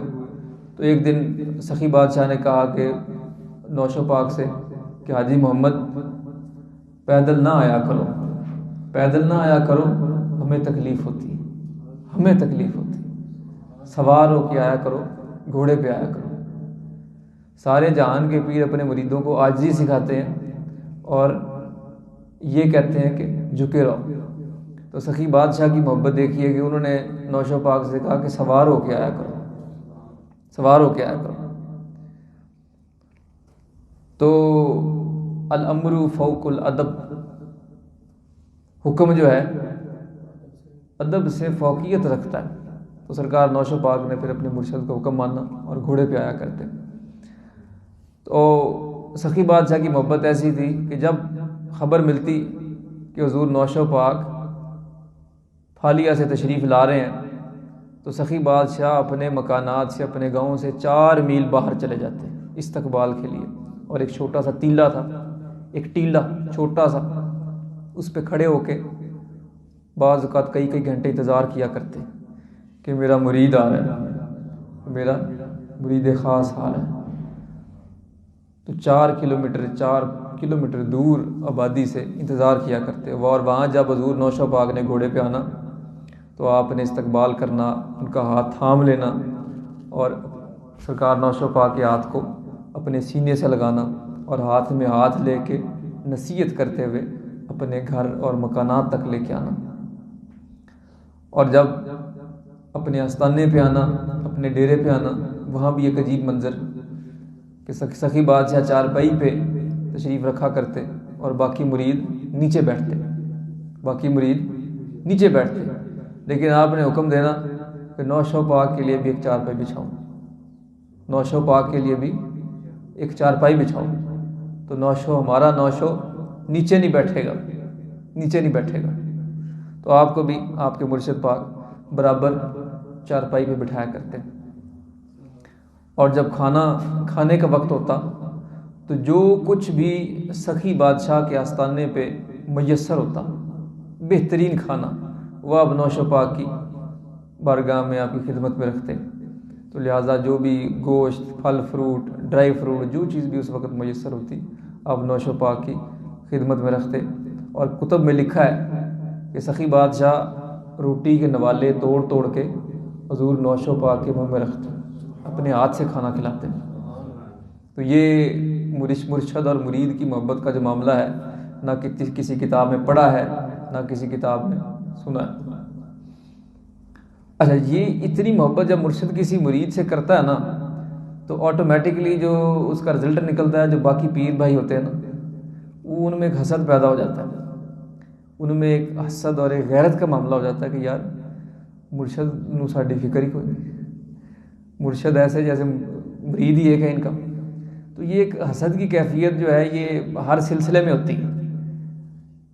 تو ایک دن سخی بادشاہ نے کہا کہ نوشو پاک سے کہ حاجی محمد پیدل نہ آیا کرو، ہمیں تکلیف ہوتی ہے، سوار ہو کے آیا کرو، گھوڑے پہ آیا کرو۔ سارے جہان کے پیر اپنے مریدوں کو عاجزی سکھاتے ہیں اور یہ کہتے ہیں کہ جھکے رہو۔ تو سخی بادشاہ کی محبت دیکھیے کہ انہوں نے نوشو پاک سے کہا کہ سوار ہو کے آیا کرو۔ تو الامر فوق الادب، حکم جو ہے ادب سے فوقیت رکھتا ہے۔ تو سرکار نوشو پاک نے پھر اپنے مرشد کا حکم مانا اور گھوڑے پہ آیا کرتے۔ تو سخی بادشاہ کی محبت ایسی تھی کہ جب خبر ملتی کہ حضور نوشو پاک پھالیا سے تشریف لا رہے ہیں تو سخی بادشاہ اپنے مکانات سے، اپنے گاؤں سے 4 میل باہر چلے جاتے استقبال کے لیے، اور ایک چھوٹا سا ٹیلہ تھا، ایک ٹیلہ چھوٹا سا، اس پہ کھڑے ہو کے بعض اوقات کئی گھنٹے انتظار کیا کرتے کہ میرا مرید آ رہا ہے، میرا مرید خاص آ رہا ہے۔ تو 4 کلومیٹر دور آبادی سے انتظار کیا کرتے، اور وہاں جب حضور نوشو پاک نے گھوڑے پہ آنا تو آپ نے استقبال کرنا، ان کا ہاتھ تھام لینا، اور سرکار نوشو پاک کے ہاتھ کو اپنے سینے سے لگانا، اور ہاتھ میں ہاتھ لے کے نصیحت کرتے ہوئے اپنے گھر اور مکانات تک لے کے آنا۔ اور جب اپنے آستانے پہ آنا، اپنے ڈیرے پہ آنا، وہاں بھی ایک عجیب منظر کہ سخی بادشاہ چارپائی پہ تشریف رکھا کرتے اور باقی مرید نیچے بیٹھتے، لیکن آپ نے حکم دینا کہ نوشو پاک کے لیے بھی ایک چارپائی بچھاؤں، نوشو پاک کے لیے بھی ایک چارپائی بچھاؤ، تو نوشو ہمارا نوشو نیچے نہیں بیٹھے گا، نیچے نہیں بیٹھے گا، تو آپ کو بھی آپ کے مرشد پاک برابر چارپائی پہ بٹھایا کرتے ہیں۔ اور جب کھانا کھانے کا وقت ہوتا تو جو کچھ بھی سخی بادشاہ کے آستانے پہ میسر ہوتا، بہترین کھانا، وہ آپ نوشو پاک کی بارگاہ میں آپ کی خدمت میں رکھتے۔ تو لہٰذا جو بھی گوشت، پھل فروٹ، ڈرائی فروٹ، جو چیز بھی اس وقت میسر ہوتی، آپ نوشو پاک کی خدمت میں رکھتے۔ اور کتب میں لکھا ہے کہ سخی بادشاہ روٹی کے نوالے توڑ توڑ کے حضور نوشو پاک کے منہ میں رکھتے، اپنے ہاتھ سے کھانا کھلاتے۔ تو یہ مرشد اور مرید کی محبت کا جو معاملہ ہے، نہ کسی کتاب میں پڑھا ہے، نہ کسی کتاب میں سنا ہے۔ اچھا، یہ اتنی محبت جب مرشد کسی مرید سے کرتا ہے نا، تو آٹومیٹکلی جو اس کا رزلٹ نکلتا ہے، جو باقی پیر بھائی ہوتے ہیں نا، وہ ان میں ایک حسد پیدا ہو جاتا ہے، ان میں ایک حسد اور ایک غیرت کا معاملہ ہو جاتا ہے کہ یار مرشد نو ساڈی فکر ہی کوئی نہیں، مرشد ایسے جیسے مرید ہی ایک ہے ان کا۔ تو یہ ایک حسد کی کیفیت جو ہے یہ ہر سلسلے میں ہوتی ہے،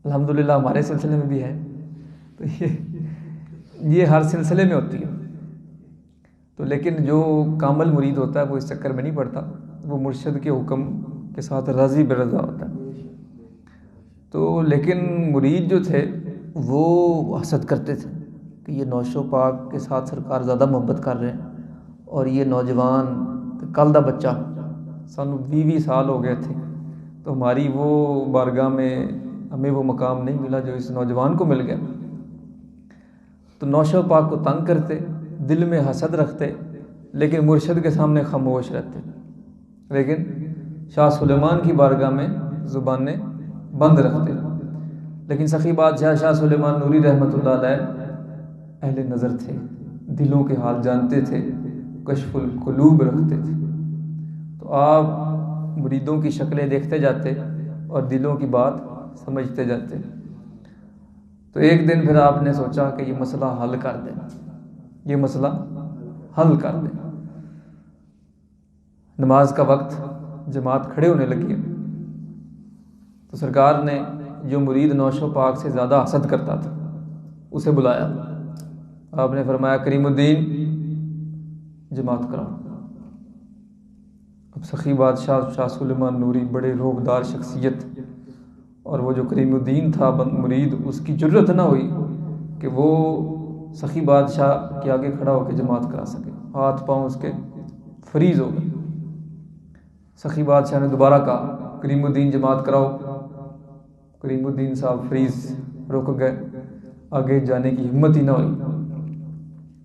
الحمدللہ ہمارے سلسلے میں بھی ہے، تو یہ ہر سلسلے میں ہوتی ہے۔ تو لیکن جو کامل مرید ہوتا ہے وہ اس چکر میں نہیں پڑتا، وہ مرشد کے حکم کے ساتھ راضی برضا ہوتا ہے۔ تو لیکن مرید جو تھے وہ حسد کرتے تھے کہ یہ نوشو پاک کے ساتھ سرکار زیادہ محبت کر رہے ہیں، اور یہ نوجوان کل دا بچہ، سن 20 سال ہو گئے تھے، تو ہماری وہ بارگاہ میں ہمیں وہ مقام نہیں ملا جو اس نوجوان کو مل گیا۔ تو نوشو پاک کو تنگ کرتے، دل میں حسد رکھتے، لیکن مرشد کے سامنے خاموش رہتے، لیکن شاہ سلیمان کی بارگاہ میں زبانیں بند رکھتے۔ لیکن سخی بادشاہ شاہ سلیمان نوری رحمۃ اللہ علیہ اہل نظر تھے، دلوں کے حال جانتے تھے، کشف القلوب رکھتے تھے۔ تو آپ مریدوں کی شکلیں دیکھتے جاتے اور دلوں کی بات سمجھتے جاتے۔ تو ایک دن پھر آپ نے سوچا کہ یہ مسئلہ حل کر دیں، یہ مسئلہ حل کر دیں۔ نماز کا وقت، جماعت کھڑے ہونے لگی، تو سرکار نے جو مرید نوشو پاک سے زیادہ حسد کرتا تھا اسے بلایا، آپ نے فرمایا کریم الدین جماعت کراؤ۔ اب سخی بادشاہ شاہ سلیمان نوری بڑے روبدار شخصیت، اور وہ جو کریم الدین تھا مرید، اس کی جرت نہ ہوئی کہ وہ سخی بادشاہ کے آگے کھڑا ہو کے جماعت کرا سکے، ہاتھ پاؤں اس کے فریز ہو گئے۔ سخی بادشاہ نے دوبارہ کہا کریم الدین جماعت کراؤ، کریم الدین صاحب فریز، رک گئے، آگے جانے کی ہمت ہی نہ ہوئی۔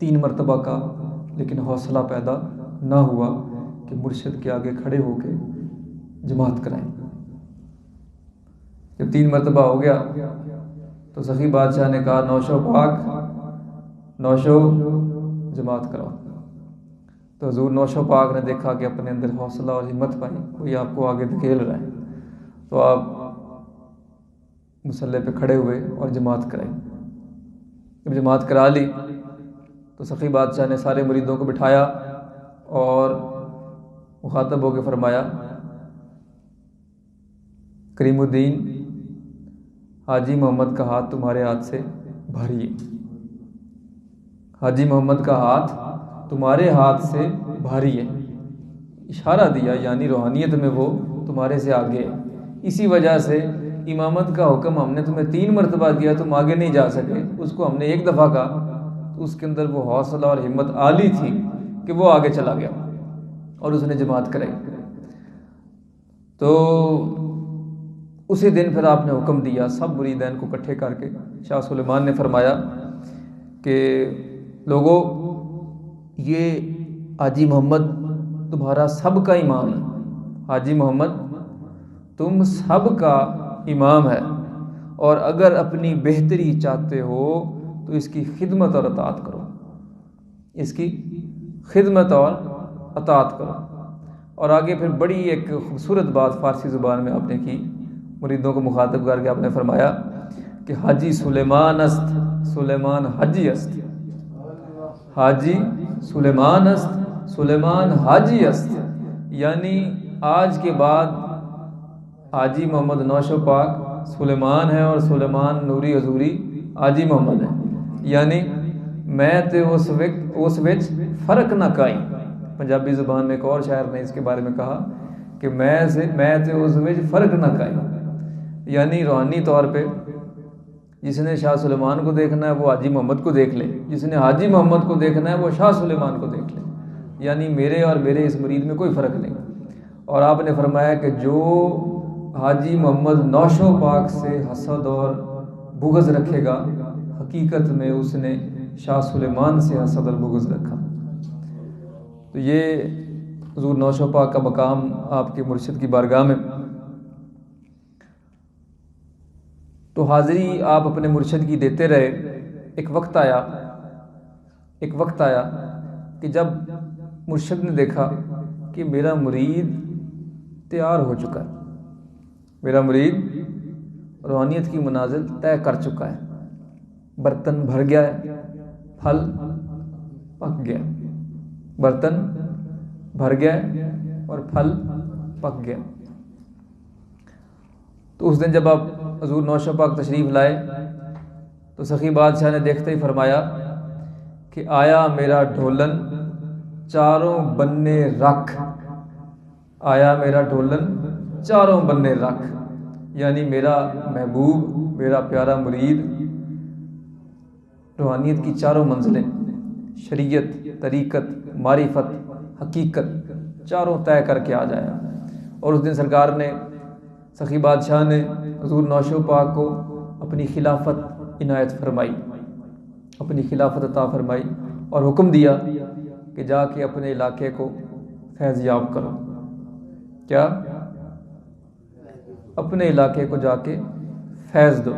3 مرتبہ کہا لیکن حوصلہ پیدا نہ ہوا کہ مرشد کے آگے کھڑے ہو کے جماعت کرائیں۔ جب 3 مرتبہ ہو گیا تو سخی بادشاہ نے کہا نوشو پاک، نوشو جماعت کراؤ۔ تو حضور نوشو پاک نے دیکھا کہ اپنے اندر حوصلہ اور ہمت پائی، کوئی آپ کو آگے دھکیل رہا ہے، تو آپ مصلی پہ کھڑے ہوئے اور جماعت کرائی۔ جب جماعت کرا لی تو سخی بادشاہ نے سارے مریدوں کو بٹھایا اور مخاطب ہو کے فرمایا کریم الدین، حاجی محمد کا ہاتھ تمہارے ہاتھ سے بھاری ہے، حاجی محمد کا ہاتھ تمہارے ہاتھ سے بھاری ہے، اشارہ دیا یعنی روحانیت میں وہ تمہارے سے آگے ہے، اسی وجہ سے امامت کا حکم ہم نے تمہیں 3 مرتبہ دیا، تم آگے نہیں جا سکے، اس کو ہم نے 1 دفعہ کہا تو اس کے اندر وہ حوصلہ اور ہمت عالی تھی کہ وہ آگے چلا گیا اور اس نے جماعت کرائی۔ تو اسی دن پھر آپ نے حکم دیا سب مریدین کو اکٹھے کر کے، شاہ سلیمان نے فرمایا کہ لوگوں، یہ حاجی محمد تمہارا سب کا امام ہے، حاجی محمد تم سب کا امام ہے، اور اگر اپنی بہتری چاہتے ہو تو اس کی خدمت اور اطاعت کرو، اس کی خدمت اور اطاعت کرو۔ اور آگے پھر بڑی ایک خوبصورت بات فارسی زبان میں آپ نے کی، مریدوں کو مخاطب کر کے آپ نے فرمایا کہ حاجی سلیمان است، سلیمان حاجی است، حاجی سلیمان است، سلیمان حاجی است، یعنی آج کے بعد حاجی محمد نوشو پاک سلیمان ہے اور سلیمان نوری حضوری حاجی محمد ہے، یعنی میں تے اس وچ فرق نہ کائی۔ پنجابی زبان میں ایک اور شاعر نے اس کے بارے میں کہا کہ میں تے اس وچ فرق نہ کائی، یعنی روحانی طور پہ جس نے شاہ سلیمان کو دیکھنا ہے وہ حاجی محمد کو دیکھ لے، جس نے حاجی محمد کو دیکھنا ہے وہ شاہ سلیمان کو دیکھ لے، یعنی میرے اور میرے اس مرید میں کوئی فرق نہیں۔ اور آپ نے فرمایا کہ جو حاجی محمد نوشو پاک سے حسد اور بغض رکھے گا، حقیقت میں اس نے شاہ سلیمان سے حسد اور بغض رکھا۔ تو یہ حضور نوشو پاک کا مقام آپ کے مرشد کی بارگاہ میں۔ تو حاضری آپ اپنے مرشد کی دیتے رہے۔ ایک وقت آیا کہ جب مرشد نے دیکھا کہ میرا مرید تیار ہو چکا ہے، میرا مرید روحانیت کی منازل طے کر چکا ہے، برتن بھر گیا ہے، پھل پک گیا، برتن بھر گیا اور پھل پک گیا۔ تو اس دن جب آپ حضور نوشو پاک تشریف لائے تو سخی بادشاہ نے دیکھتے ہی فرمایا کہ آیا میرا ڈھولن چاروں بننے رکھ، آیا میرا ڈھولن چاروں بننے رکھ، یعنی میرا محبوب، میرا پیارا مرید روحانیت کی چاروں منزلیں، شریعت، طریقت، معرفت، حقیقت، چاروں طے کر کے آ جایا۔ اور اس دن سرکار نے، سخی بادشاہ نے حضور نوشو پاک کو اپنی خلافت عنایت فرمائی، اپنی خلافت عطا فرمائی اور حکم دیا کہ جا کے اپنے علاقے کو فیض یاب کرو۔ کیا؟ اپنے علاقے کو جا کے فیض دو۔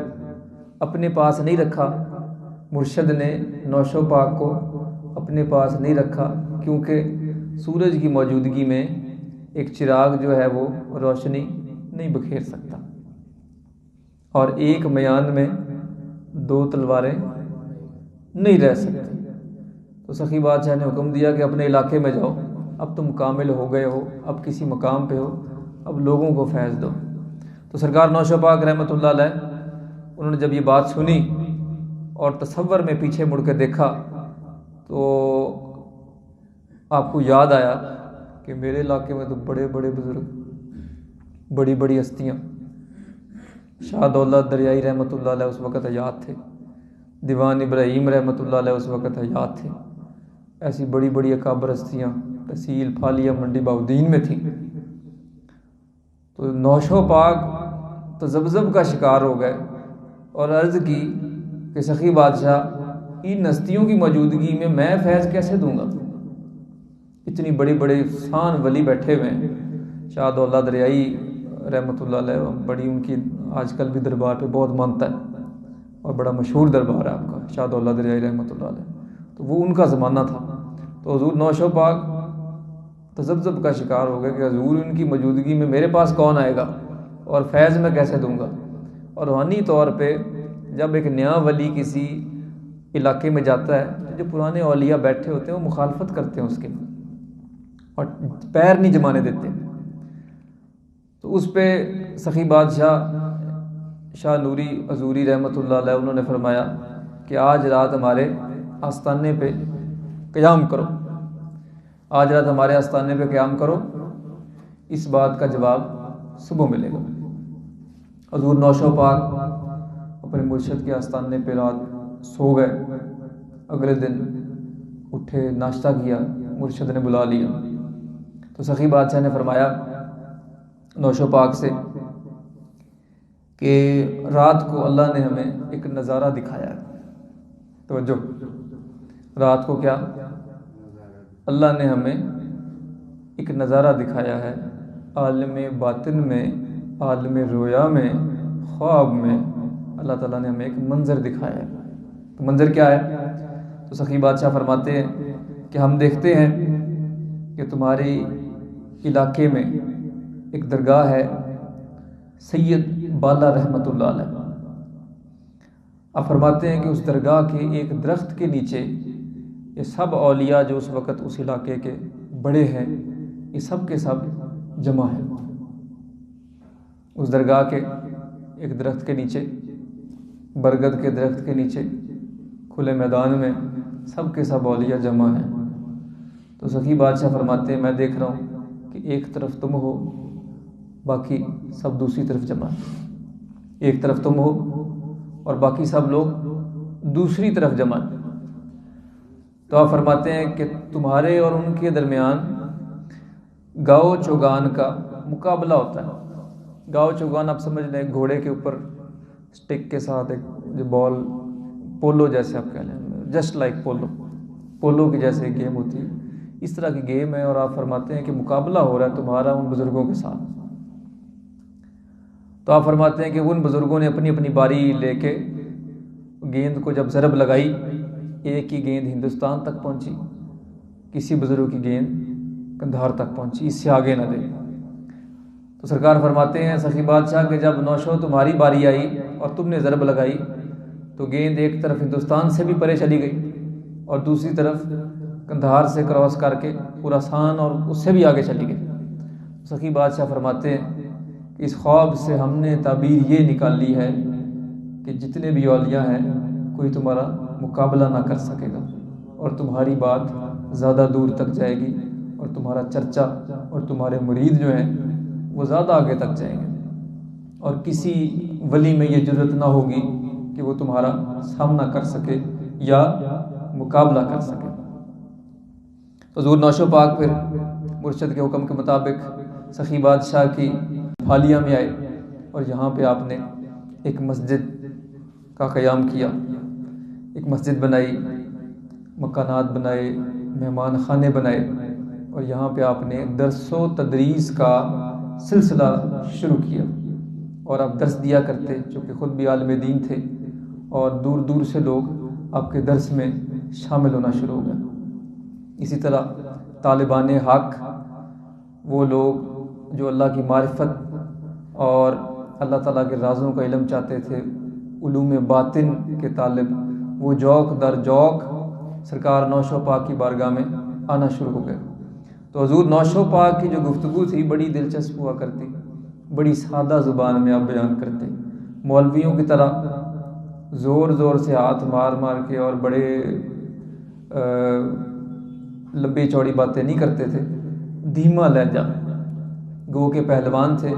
اپنے پاس نہیں رکھا، مرشد نے نوشو پاک کو اپنے پاس نہیں رکھا، کیونکہ سورج کی موجودگی میں ایک چراغ جو ہے وہ روشنی نہیں بکھیر سکتا، اور ایک میان میں دو تلواریں نہیں رہ سکتی۔ تو سخی بادشاہ نے حکم دیا کہ اپنے علاقے میں جاؤ، اب تم کامل ہو گئے ہو، اب کسی مقام پہ ہو، اب لوگوں کو فیض دو۔ تو سرکار نوشو پاک رحمۃ اللہ علیہ انہوں نے جب یہ بات سنی اور تصور میں پیچھے مڑ کے دیکھا تو آپ کو یاد آیا کہ میرے علاقے میں تو بڑے بڑے بزرگ، بڑی بڑی ہستیاں، شاہ دولت دریائی رحمۃ اللہ علیہ اس وقت حیات تھے، دیوان ابراہیم رحمۃ اللہ علیہ اس وقت حیات تھے، ایسی بڑی بڑی اکابر ہستیاں تحصیل پھالیہ منڈی باؤدین میں تھیں۔ تو نوشو پاک تذبذب کا شکار ہو گئے اور عرض کی کہ سخی بادشاہ، ان ہستیوں کی موجودگی میں فیض کیسے دوں گا؟ اتنی بڑی بڑے شان ولی بیٹھے ہوئے ہیں، شاہ دولت دریائی رحمۃ اللہ علیہ، بڑی ان کی آج کل بھی دربار پہ بہت مانتا ہے اور بڑا مشہور دربار ہے آپ کا شاہ دولت دریائی رحمۃ اللہ علیہ، تو وہ ان کا زمانہ تھا۔ تو حضور نوشو پاک تذبذب کا شکار ہو گئے کہ حضور ان کی موجودگی میں میرے پاس کون آئے گا اور فیض میں کیسے دوں گا؟ اور روحانی طور پہ جب ایک نیا ولی کسی علاقے میں جاتا ہے تو جو پرانے اولیاء بیٹھے ہوتے ہیں وہ مخالفت کرتے ہیں اس کے، اور پیر نہیں جمانے دیتے۔ تو اس پہ سخی بادشاہ شاہ نوری حضوری رحمۃ اللہ علیہ انہوں نے فرمایا کہ آج رات ہمارے آستانے پہ قیام کرو، آج رات ہمارے آستانے پہ قیام کرو، اس بات کا جواب صبح ملے گا۔ حضور نوشو پاک اپنے مرشد کے آستانے پہ رات سو گئے، اگلے دن اٹھے، ناشتہ کیا، مرشد نے بلا لیا تو سخی بادشاہ نے فرمایا نوشو پاک سے کہ رات کو اللہ نے ہمیں ایک نظارہ دکھایا ہے۔ توجہ، رات کو کیا؟ اللہ نے ہمیں ایک نظارہ دکھایا ہے، عالم باطن میں، عالم رویا میں، خواب میں اللہ تعالیٰ نے ہمیں ایک منظر دکھایا ہے۔ تو منظر کیا ہے؟ تو سخی بادشاہ فرماتے ہیں کہ ہم دیکھتے ہیں کہ تمہارے علاقے میں ایک درگاہ ہے سید بالا رحمۃ اللہ علیہ۔ آپ فرماتے ہیں کہ اس درگاہ کے ایک درخت کے نیچے یہ سب اولیاء جو اس وقت اس علاقے کے بڑے ہیں، یہ سب کے سب جمع ہیں اس درگاہ کے ایک درخت کے نیچے، برگد کے درخت کے نیچے کھلے میدان میں سب کے سب اولیاء جمع ہیں۔ تو سخی بادشاہ فرماتے ہیں میں دیکھ رہا ہوں کہ ایک طرف تم ہو، باقی سب دوسری طرف جمع ہیں، ایک طرف تم ہو اور باقی سب لوگ دوسری طرف جمع ہیں۔ تو آپ فرماتے ہیں کہ تمہارے اور ان کے درمیان گاؤ چوگان کا مقابلہ ہوتا ہے۔ گاؤ چوگان آپ سمجھ لیں، گھوڑے کے اوپر سٹک کے ساتھ ایک جو بال، پولو جیسے آپ کہہ لیں، جسٹ لائک پولو کی جیسے گیم ہوتی ہے، اس طرح کی گیم ہے۔ اور آپ فرماتے ہیں کہ مقابلہ ہو رہا ہے تمہارا ان بزرگوں کے ساتھ۔ تو آپ فرماتے ہیں کہ ان بزرگوں نے اپنی اپنی باری لے کے گیند کو جب ضرب لگائی، ایک کی گیند ہندوستان تک پہنچی، کسی بزرگ کی گیند کندھار تک پہنچی، اس سے آگے نہ گئی۔ تو سرکار فرماتے ہیں سخی بادشاہ کہ جب نوشو تمہاری باری آئی اور تم نے ضرب لگائی تو گیند ایک طرف ہندوستان سے بھی پرے چلی گئی اور دوسری طرف کندھار سے کراس کر کے خراسان اور اس سے بھی آگے چلی گئی۔ سخی بادشاہ فرماتے ہیں کہ اس خواب سے ہم نے تعبیر یہ نکال لی ہے کہ جتنے بھی اولیاء ہیں کوئی تمہارا مقابلہ نہ کر سکے گا، اور تمہاری بات زیادہ دور تک جائے گی، اور تمہارا چرچا اور تمہارے مرید جو ہیں وہ زیادہ آگے تک جائیں گے، اور کسی ولی میں یہ جرت نہ ہوگی کہ وہ تمہارا سامنا کر سکے یا مقابلہ کر سکے۔ حضور نوشو پاک پھر مرشد کے حکم کے مطابق سخی بادشاہ کی حالیہ میں آئے، اور یہاں پہ آپ نے ایک مسجد کا قیام کیا، ایک مسجد بنائی، مکانات بنائے، مہمان خانے بنائے، اور یہاں پہ آپ نے درس و تدریس کا سلسلہ شروع کیا، اور آپ درس دیا کرتے، چونکہ خود بھی عالم دین تھے، اور دور دور سے لوگ آپ کے درس میں شامل ہونا شروع ہو گئے۔ اسی طرح طالبان حق، وہ لوگ جو اللہ کی معرفت اور اللہ تعالیٰ کے رازوں کا علم چاہتے تھے، علوم باطن کے طالب، وہ جوق در جوق سرکار نوشو پاک کی بارگاہ میں آنا شروع ہو گئے۔ تو حضور نوشو پاک کی جو گفتگو تھی بڑی دلچسپ ہوا کرتی، بڑی سادہ زبان میں آپ بیان کرتے، مولویوں کی طرح زور زور سے ہاتھ مار مار کے اور بڑے لمبی چوڑی باتیں نہیں کرتے تھے، دھیما لہجہ، گو کے پہلوان تھے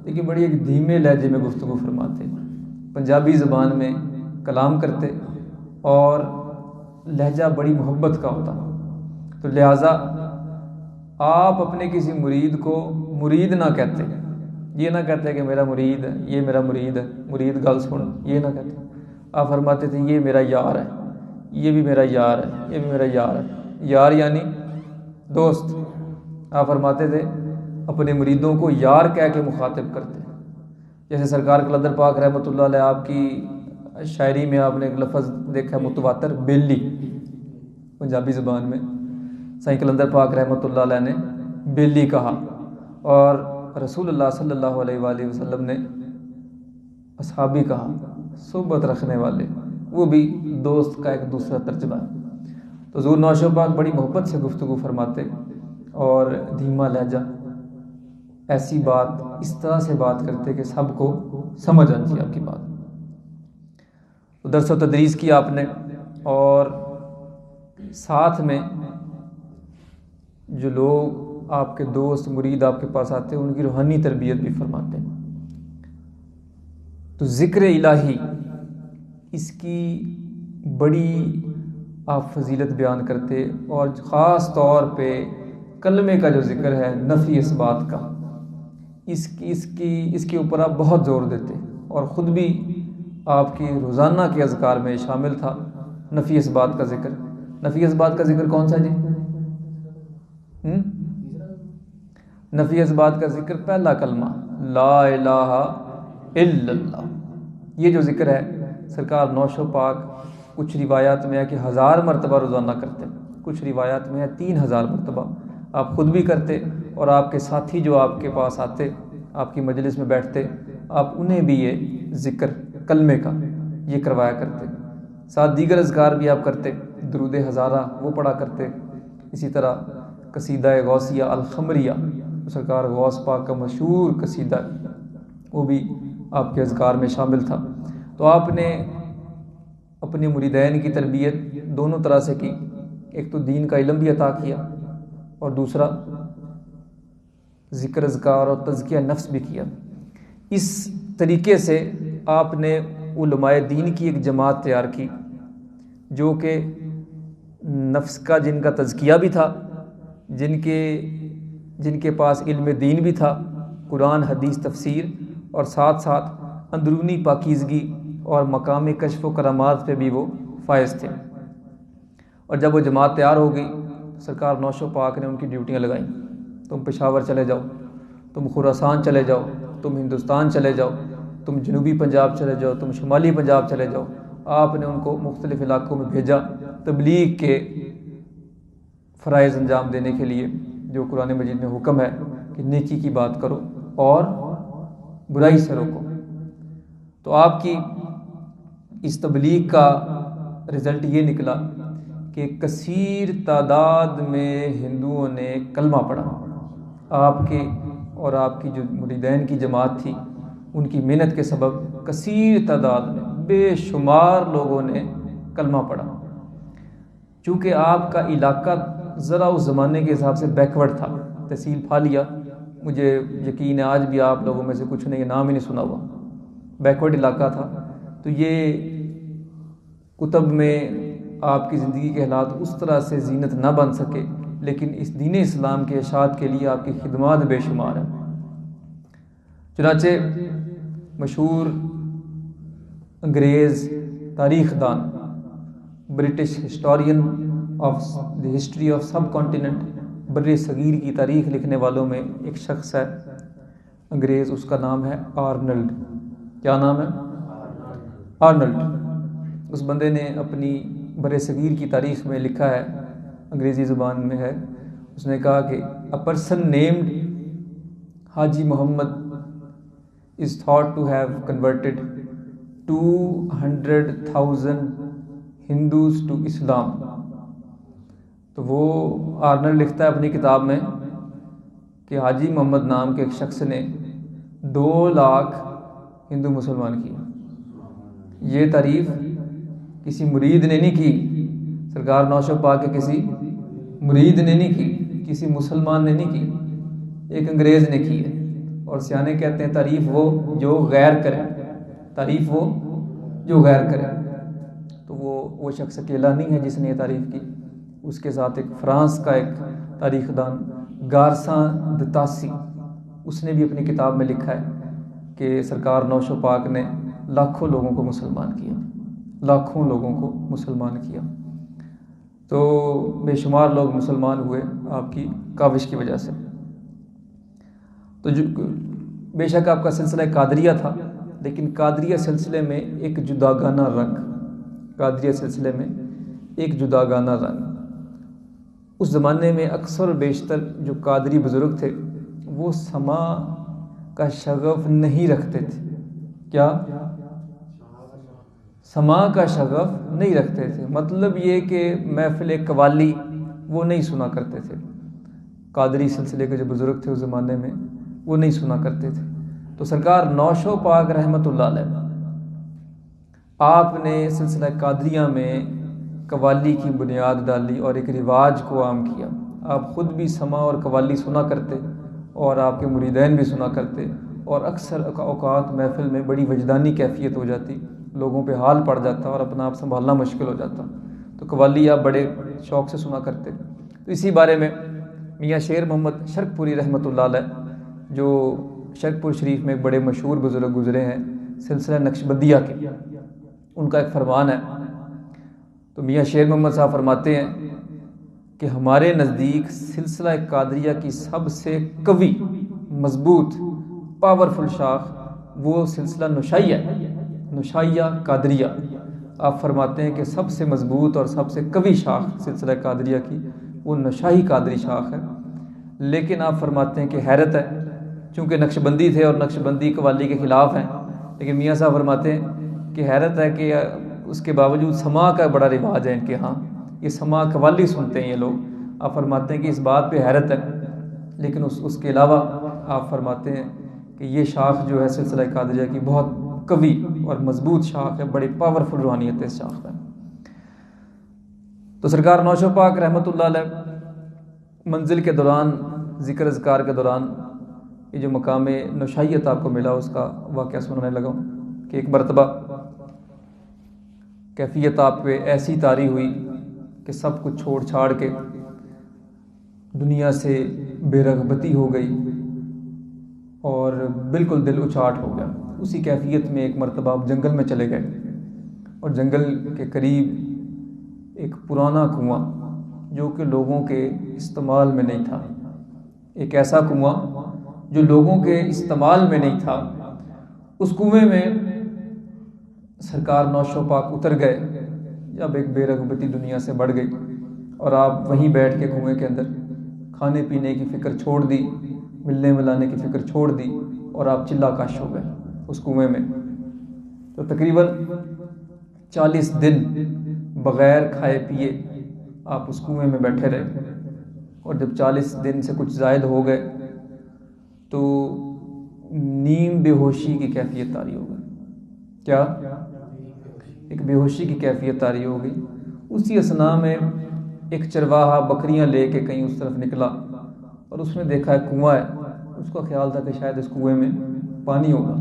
لیکن بڑی ایک دھیمے لہجے میں گفتگو فرماتے، پنجابی زبان میں کلام کرتے، اور لہجہ بڑی محبت کا ہوتا۔ تو لہٰذا آپ اپنے کسی مرید کو مرید نہ کہتے، یہ نہ کہتے کہ میرا مرید ہے، یہ میرا مرید ہے، مرید گل سن، یہ نہ کہتے۔ آپ فرماتے تھے یہ میرا یار ہے، یہ بھی میرا یار ہے، یہ بھی میرا یار ہے۔ یار یعنی دوست۔ آپ فرماتے تھے اپنے مریدوں کو یار کہہ کے مخاطب کرتے، جیسے سرکار کلندر پاک رحمۃ اللہ علیہ، آپ کی شاعری میں آپ نے ایک لفظ دیکھا متواتر، بیلی، پنجابی زبان میں سائیں کلندر پاک رحمۃ اللہ علیہ نے بیلی کہا، اور رسول اللہ صلی اللہ علیہ وآلہ وسلم نے اصحابی کہا، صحبت رکھنے والے، وہ بھی دوست کا ایک دوسرا ترجمہ ہے۔ تو حضور نوشو پاک بڑی محبت سے گفتگو فرماتے، اور دھیما لہجہ، ایسی بات، اس طرح سے بات کرتے کہ سب کو سمجھ آتی آپ کی بات۔ تو درس و تدریس کی آپ نے، اور ساتھ میں جو لوگ آپ کے دوست مرید آپ کے پاس آتے ہیں ان کی روحانی تربیت بھی فرماتے ہیں۔ تو ذکر الہی، اس کی بڑی آپ فضیلت بیان کرتے، اور خاص طور پہ کلمے کا جو ذکر ہے، نفی اس بات کا، اس کے اوپر آپ بہت زور دیتے، اور خود بھی آپ کی روزانہ کے اذکار میں شامل تھا نفی اس بات کا ذکر۔ نفی اس بات کا ذکر کون سا جی؟ نفی اس بات کا ذکر پہلا کلمہ لا الہ الا اللہ، یہ جو ذکر ہے سرکار نوشو پاک کچھ روایات میں ہے کہ 1000 مرتبہ روزانہ کرتے، کچھ روایات میں ہے 3000 مرتبہ آپ خود بھی کرتے، اور آپ کے ساتھی جو آپ کے پاس آتے، آپ کی مجلس میں بیٹھتے، آپ انہیں بھی یہ ذکر کلمے کا یہ کروایا کرتے۔ ساتھ دیگر اذکار بھی آپ کرتے، درود ہزارہ وہ پڑھا کرتے، اسی طرح قصیدہ غوثیہ الخمریہ، سرکار غوث پاک کا مشہور قصیدہ، وہ بھی آپ کے اذکار میں شامل تھا۔ تو آپ نے اپنے مریدین کی تربیت دونوں طرح سے کی، ایک تو دین کا علم بھی عطا کیا اور دوسرا ذکر اذکار اور تزکیہ نفس بھی کیا۔ اس طریقے سے آپ نے علماء دین کی ایک جماعت تیار کی جو کہ نفس کا جن کا تزکیہ بھی تھا، جن کے پاس علم دین بھی تھا، قرآن حدیث تفسیر، اور ساتھ ساتھ اندرونی پاکیزگی اور مقام کشف و کرامات پہ بھی وہ فائز تھے۔ اور جب وہ جماعت تیار ہو گئی، سرکار نوشو پاک نے ان کی ڈیوٹیاں لگائیں، تم پشاور چلے جاؤ، تم خراسان چلے جاؤ، تم ہندوستان چلے جاؤ، تم جنوبی پنجاب چلے جاؤ، تم شمالی پنجاب چلے جاؤ۔ آپ نے ان کو مختلف علاقوں میں بھیجا تبلیغ کے فرائض انجام دینے کے لیے، جو قرآن مجید میں حکم ہے کہ نیکی کی بات کرو اور برائی سے روکو۔ تو آپ کی اس تبلیغ کا رزلٹ یہ نکلا کہ کثیر تعداد میں ہندوؤں نے کلمہ پڑھا۔ آپ کے اور آپ کی جو مریدین کی جماعت تھی، ان کی محنت کے سبب کثیر تعداد میں بے شمار لوگوں نے کلمہ پڑھا۔ چونکہ آپ کا علاقہ ذرا اس زمانے کے حساب سے بیکورڈ تھا، تحصیل پھالیہ، مجھے یقین ہے آج بھی آپ لوگوں میں سے کچھ نے یہ نام ہی نہیں سنا ہوا، بیکورڈ علاقہ تھا۔ تو یہ کتب میں آپ کی زندگی کے حالات اس طرح سے زینت نہ بن سکے، لیکن اس دین اسلام کے اشاعت کے لیے آپ کی خدمات بے شمار ہیں۔ چنانچہ مشہور انگریز تاریخ دان، British historian of the history of sub continent, بر صغیر کی تاریخ لکھنے والوں میں ایک شخص ہے انگریز، اس کا نام ہے آرنلڈ۔ کیا نام ہے؟ آرنلڈ۔ اس بندے نے اپنی بر صغیر کی تاریخ میں لکھا ہے، انگریزی زبان میں ہے، اس نے کہا کہ a person named Haji Muhammad is thought to have converted 200,000 Hindus to Islam۔ تو وہ آرنلڈ لکھتا ہے اپنی کتاب میں کہ حاجی محمد نام کے ایک شخص نے 2 لاکھ ہندو مسلمان کیے۔ یہ تعریف کسی مرید نے نہیں کی، سرکار نوشو پاک کے کسی مرید نے نہیں کی، کسی مسلمان نے نہیں کی، ایک انگریز نے کی ہے۔ اور سیانے کہتے ہیں تعریف وہ جو غیر کرے، تعریف وہ جو غیر کرے۔ تو وہ شخص اکیلا نہیں ہے جس نے یہ تعریف کی، اس کے ساتھ ایک فرانس کا ایک تاریخ دان گارساں دتاسی، اس نے بھی اپنی کتاب میں لکھا ہے کہ سرکار نوشو پاک نے لاکھوں لوگوں کو مسلمان کیا، لاکھوں لوگوں کو مسلمان کیا۔ تو بے شمار لوگ مسلمان ہوئے آپ کی کاوش کی وجہ سے۔ تو بے شک آپ کا سلسلہ قادریہ تھا، لیکن قادریہ سلسلے میں ایک جداگانہ رنگ، قادریہ سلسلے میں ایک جداگانہ رنگ۔ اس زمانے میں اکثر و بیشتر جو قادری بزرگ تھے وہ سماع کا شغف نہیں رکھتے تھے۔ کیا؟ سماع کا شغف نہیں رکھتے تھے، مطلب یہ کہ محفل قوالی وہ نہیں سنا کرتے تھے۔ قادری سلسلے کے جو بزرگ تھے اس زمانے میں وہ نہیں سنا کرتے تھے۔ تو سرکار نوشو پاک رحمۃ اللہ علیہ، آپ نے سلسلہ قادریہ میں قوالی کی بنیاد ڈالی اور ایک رواج کو عام کیا۔ آپ خود بھی سماع اور قوالی سنا کرتے اور آپ کے مریدین بھی سنا کرتے، اور اکثر اوقات محفل میں بڑی وجدانی کیفیت ہو جاتی، لوگوں پہ حال پڑ جاتا اور اپنا آپ سنبھالنا مشکل ہو جاتا، تو قوالی آپ بڑے شوق سے سنا کرتے۔ تو اسی بارے میں میاں شیر محمد شرک پوری رحمۃ اللہ علیہ، جو شرک پور شریف میں ایک بڑے مشہور بزرگ گزرے ہیں سلسلہ نقشبندیہ کے، ان کا ایک فرمان ہے۔ تو میاں شیر محمد صاحب فرماتے ہیں کہ ہمارے نزدیک سلسلہ قادریہ کی سب سے قوی، مضبوط، پاورفل شاخ وہ سلسلہ نشائیہ، نشائیہ قادریہ۔ آپ فرماتے ہیں کہ سب سے مضبوط اور سب سے قوی شاخ سلسلہ قادریہ کی وہ نشائی قادری شاخ ہے۔ لیکن آپ فرماتے ہیں کہ حیرت ہے، چونکہ نقشبندی تھے اور نقشبندی قوالی کے خلاف ہیں، لیکن میاں صاحب فرماتے ہیں کہ حیرت ہے کہ اس کے باوجود سماع کا بڑا رواج ہے ان کے ہاں، یہ سماع قوالی سنتے ہیں یہ لوگ، آپ فرماتے ہیں کہ اس بات پہ حیرت ہے، لیکن اس کے علاوہ آپ فرماتے ہیں کہ یہ شاخ جو ہے سلسلہ قادریہ کی بہت قوی اور مضبوط شاخ ہے، بڑی پاورفل روحانیت ہے اس شاخ میں۔ تو سرکار نوشو پاک رحمۃ اللہ علیہ منزل کے دوران، ذکر اذکار کے دوران، یہ جو مقام نوشائیت آپ کو ملا اس کا واقعہ سنانے لگا ہوں کہ ایک مرتبہ کیفیت آپ پہ ایسی طاری ہوئی کہ سب کچھ چھوڑ چھاڑ کے دنیا سے بے رغبتی ہو گئی اور بالکل دل اچاٹ ہو گیا۔ اسی کیفیت میں ایک مرتبہ آپ جنگل میں چلے گئے اور جنگل کے قریب ایک پرانا کنواں جو کہ لوگوں کے استعمال میں نہیں تھا، ایک ایسا کنواں جو لوگوں کے استعمال میں نہیں تھا، اس کنویں میں سرکار نوشو پاک اتر گئے جب ایک بے رغبتی دنیا سے بڑھ گئی، اور آپ وہیں بیٹھ کے کنویں کے اندر کھانے پینے کی فکر چھوڑ دی، ملنے ملانے کی فکر چھوڑ دی، اور آپ چلا کش ہو گئے اس کنویں میں۔ تو تقریباً 40 دن بغیر کھائے پیے آپ اس کنویں میں بیٹھے رہے، اور جب 40 دن سے کچھ زائد ہو گئے تو نیم بے ہوشی کی کیفیت طاری ہو گئی۔ کیا؟ ایک بے ہوشی کی کیفیت طاری ہو گئی۔ اسی اثناء میں ایک چرواہا بکریاں لے کے کہیں اس طرف نکلا اور اس نے دیکھا ایک کنواں ہے، اس کا خیال تھا کہ شاید اس کنویں میں پانی ہوگا۔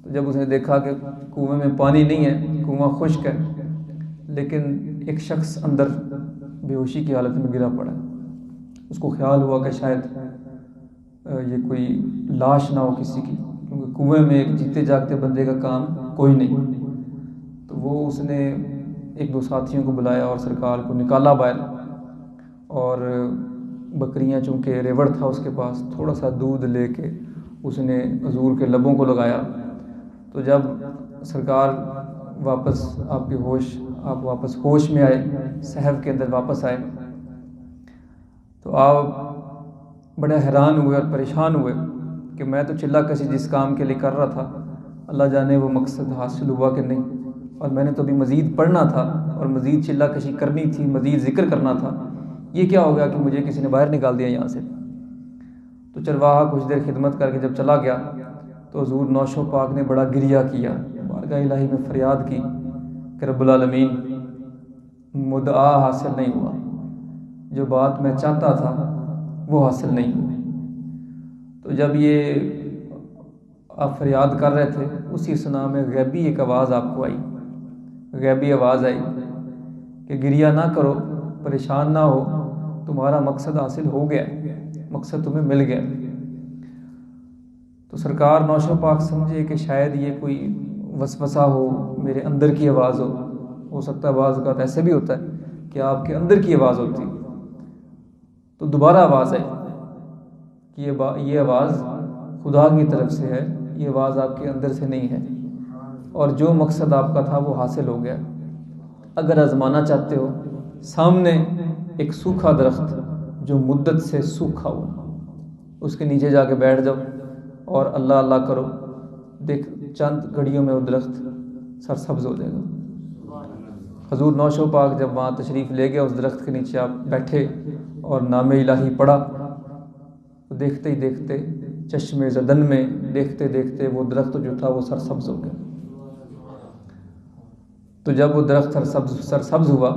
تو جب اس نے دیکھا کہ کنویں میں پانی نہیں ہے، کنواں خشک ہے، لیکن ایک شخص اندر بے ہوشی کی حالت میں گرا پڑا، اس کو خیال ہوا کہ شاید یہ کوئی لاش نہ ہو کسی کی، کیونکہ کنویں میں ایک جیتے جاگتے بندے کا کام کوئی نہیں۔ تو وہ اس نے ایک دو ساتھیوں کو بلایا اور سرکار کو نکالا باہر، اور بکریاں چونکہ ریوڑ تھا اس کے پاس، تھوڑا سا دودھ لے کے اس نے حضور کے لبوں کو لگایا۔ تو جب سرکار واپس آپ واپس ہوش میں آئے، صحف کے اندر واپس آئے، تو آپ بڑے حیران ہوئے اور پریشان ہوئے کہ میں تو چلا کسی جس کام کے لیے کر رہا تھا، اللہ جانے وہ مقصد حاصل ہوا کہ نہیں، اور میں نے تو ابھی مزید پڑھنا تھا اور مزید چلا کشی کرنی تھی، مزید ذکر کرنا تھا، یہ کیا ہو گیا کہ مجھے کسی نے باہر نکال دیا یہاں سے۔ تو چرواہا کچھ دیر خدمت کر کے جب چلا گیا تو حضور نوشو پاک نے بڑا گریہ کیا، بارگاہ الہی میں فریاد کی کہ رب العالمین مدعا حاصل نہیں ہوا، جو بات میں چاہتا تھا وہ حاصل نہیں ہوئی۔ تو جب یہ آپ فریاد کر رہے تھے، اسی اثناء میں غیبی ایک آواز آپ کو آئی، غیبی آواز آئی کہ گریہ نہ کرو، پریشان نہ ہو، تمہارا مقصد حاصل ہو گیا، مقصد تمہیں مل گیا۔ تو سرکار نوشو پاک سمجھے کہ شاید یہ کوئی وسوسہ ہو، میرے اندر کی آواز ہو سکتا ہے بعض اوقات ایسے بھی ہوتا ہے کہ آپ کے اندر کی آواز ہوتی ہے۔ تو دوبارہ آواز آئی کہ یہ آواز خدا کی طرف سے ہے، یہ آواز آپ کے اندر سے نہیں ہے، اور جو مقصد آپ کا تھا وہ حاصل ہو گیا۔ اگر آزمانا چاہتے ہو، سامنے ایک سوکھا درخت جو مدت سے سوکھا ہوا، اس کے نیچے جا کے بیٹھ جاؤ اور اللہ اللہ کرو، دیکھ چند گھڑیوں میں وہ درخت سرسبز ہو جائے گا۔ حضور نوشو پاک جب وہاں تشریف لے گیا، اس درخت کے نیچے آپ بیٹھے اور نام الہی پڑھا، تو دیکھتے ہی دیکھتے چشم زدن میں دیکھتے دیکھتے وہ درخت جو تھا وہ سرسبز ہو گیا۔ تو جب وہ درخت سرسبز ہوا،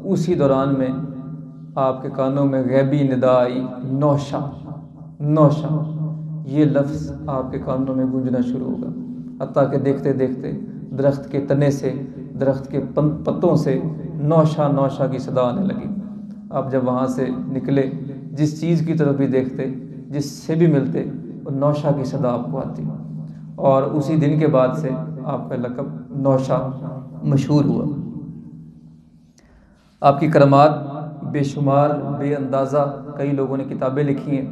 اسی دوران میں آپ کے کانوں میں غیبی ندا آئی، نوشا نوشا، یہ لفظ آپ کے کانوں میں گونجنا شروع ہوگا، حتیٰ کہ دیکھتے دیکھتے درخت کے تنے سے، درخت کے پتوں سے نوشا نوشا کی صدا آنے لگی۔ آپ جب وہاں سے نکلے، جس چیز کی طرف بھی دیکھتے، جس سے بھی ملتے، وہ نوشا کی صدا آپ کو آتی، اور اسی دن کے بعد سے آپ کا لقب نوشا مشہور ہوا۔ آپ کی کرامات بے شمار بے اندازہ، کئی لوگوں نے کتابیں لکھی ہیں۔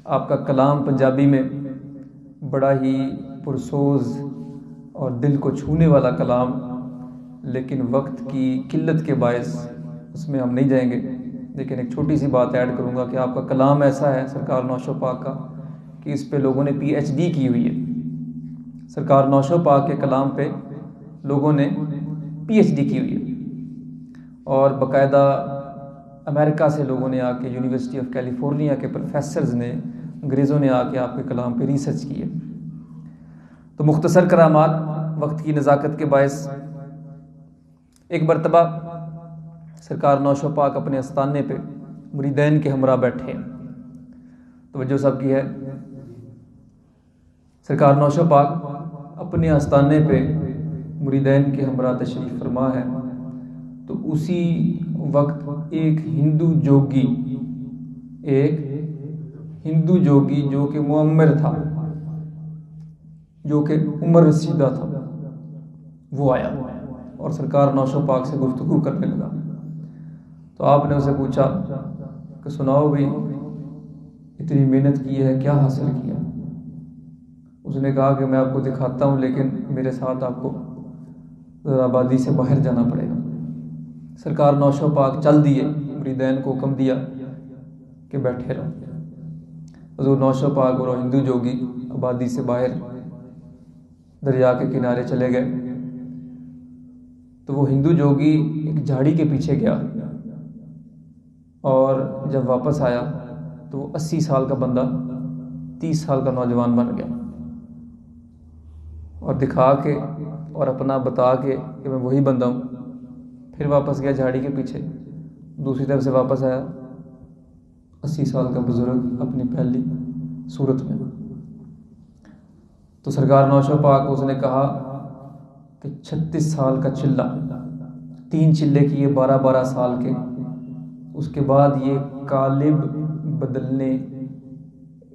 آپ کا کلام پنجابی میں بڑا ہی پرسوز اور دل کو چھونے والا کلام، لیکن وقت کی قلت کے باعث اس میں ہم نہیں جائیں گے، لیکن ایک چھوٹی سی بات ایڈ کروں گا کہ آپ کا کلام ایسا ہے سرکار نوشو پاک کا کہ اس پہ لوگوں نے پی ایچ ڈی کی ہوئی ہے۔ سرکار نوشو پاک کے کلام پہ لوگوں نے پی ایچ ڈی کی ہوئی ہے، اور باقاعدہ امریکہ سے لوگوں نے آ کے، یونیورسٹی آف کیلیفورنیا کے پروفیسرز نے، انگریزوں نے آ کے آپ کے کلام پہ ریسرچ کیے۔ تو مختصر کرامات وقت کی نزاکت کے باعث، ایک مرتبہ سرکار نوشو پاک اپنے آستانے پہ مریدین کے ہمراہ بیٹھے ہیں۔ توجہ سب کی ہے، سرکار نوشو پاک اپنے آستانے پہ مریدین کے ہمراہ تشریف فرما ہے، تو اسی وقت ایک ہندو جوگی جو کہ معمر تھا، جو کہ عمر رسیدہ تھا، وہ آیا اور سرکار نوشو پاک سے گفتگو کرنے لگا۔ تو آپ نے اسے پوچھا کہ سناؤ بھائی، اتنی محنت کی ہے، کیا حاصل کیا؟ اس نے کہا کہ میں آپ کو دکھاتا ہوں، لیکن میرے ساتھ آپ کو ذرا آبادی سے باہر جانا پڑے گا۔ سرکار نوشو پاک چل دیے، مریدین کو حکم دیا کہ بیٹھے رہو۔ حضور نوشو پاک اور ہندو جوگی آبادی سے باہر دریا کے کنارے چلے گئے۔ تو وہ ہندو جوگی ایک جھاڑی کے پیچھے گیا، اور جب واپس آیا تو وہ 80 سال کا بندہ 30 سال کا نوجوان بن گیا، اور دکھا کے اور اپنا بتا کے کہ میں وہی بندہ ہوں، پھر واپس گیا جھاڑی کے پیچھے، دوسری طرف سے واپس آیا 80 سال کا بزرگ اپنی پہلی صورت میں۔ تو سرکار نوشو پاک اس نے کہا کہ 36 سال کا چلہ، 3 چلے کیے 12 سال کے، اس کے بعد یہ قالب بدلنے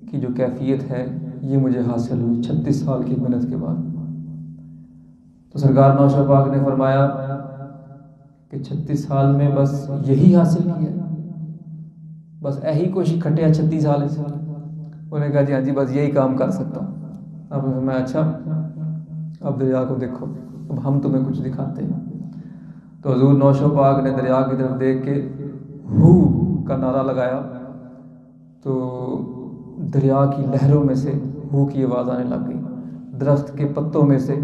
کی جو کیفیت ہے یہ مجھے حاصل ہوئی 36 سال کی محنت کے بعد۔ تو سرکار نوشو پاک نے فرمایا کہ 36 سال میں بس یہی حاصل کیا، بس یہی کوشش کھٹیا 36 سال سے؟ انہوں نے کہا جی ہاں جی، بس یہی کام کر سکتا ہوں۔ اب میں اچھا، اب دریا کو دیکھو، اب ہم تمہیں کچھ دکھاتے ہیں۔ تو حضور نوشو پاک نے دریا کی طرف دیکھ کے ہو کا نعرہ لگایا، تو دریا کی لہروں میں سے ہو کی آواز آنے لگ گئی، درخت کے پتوں میں سے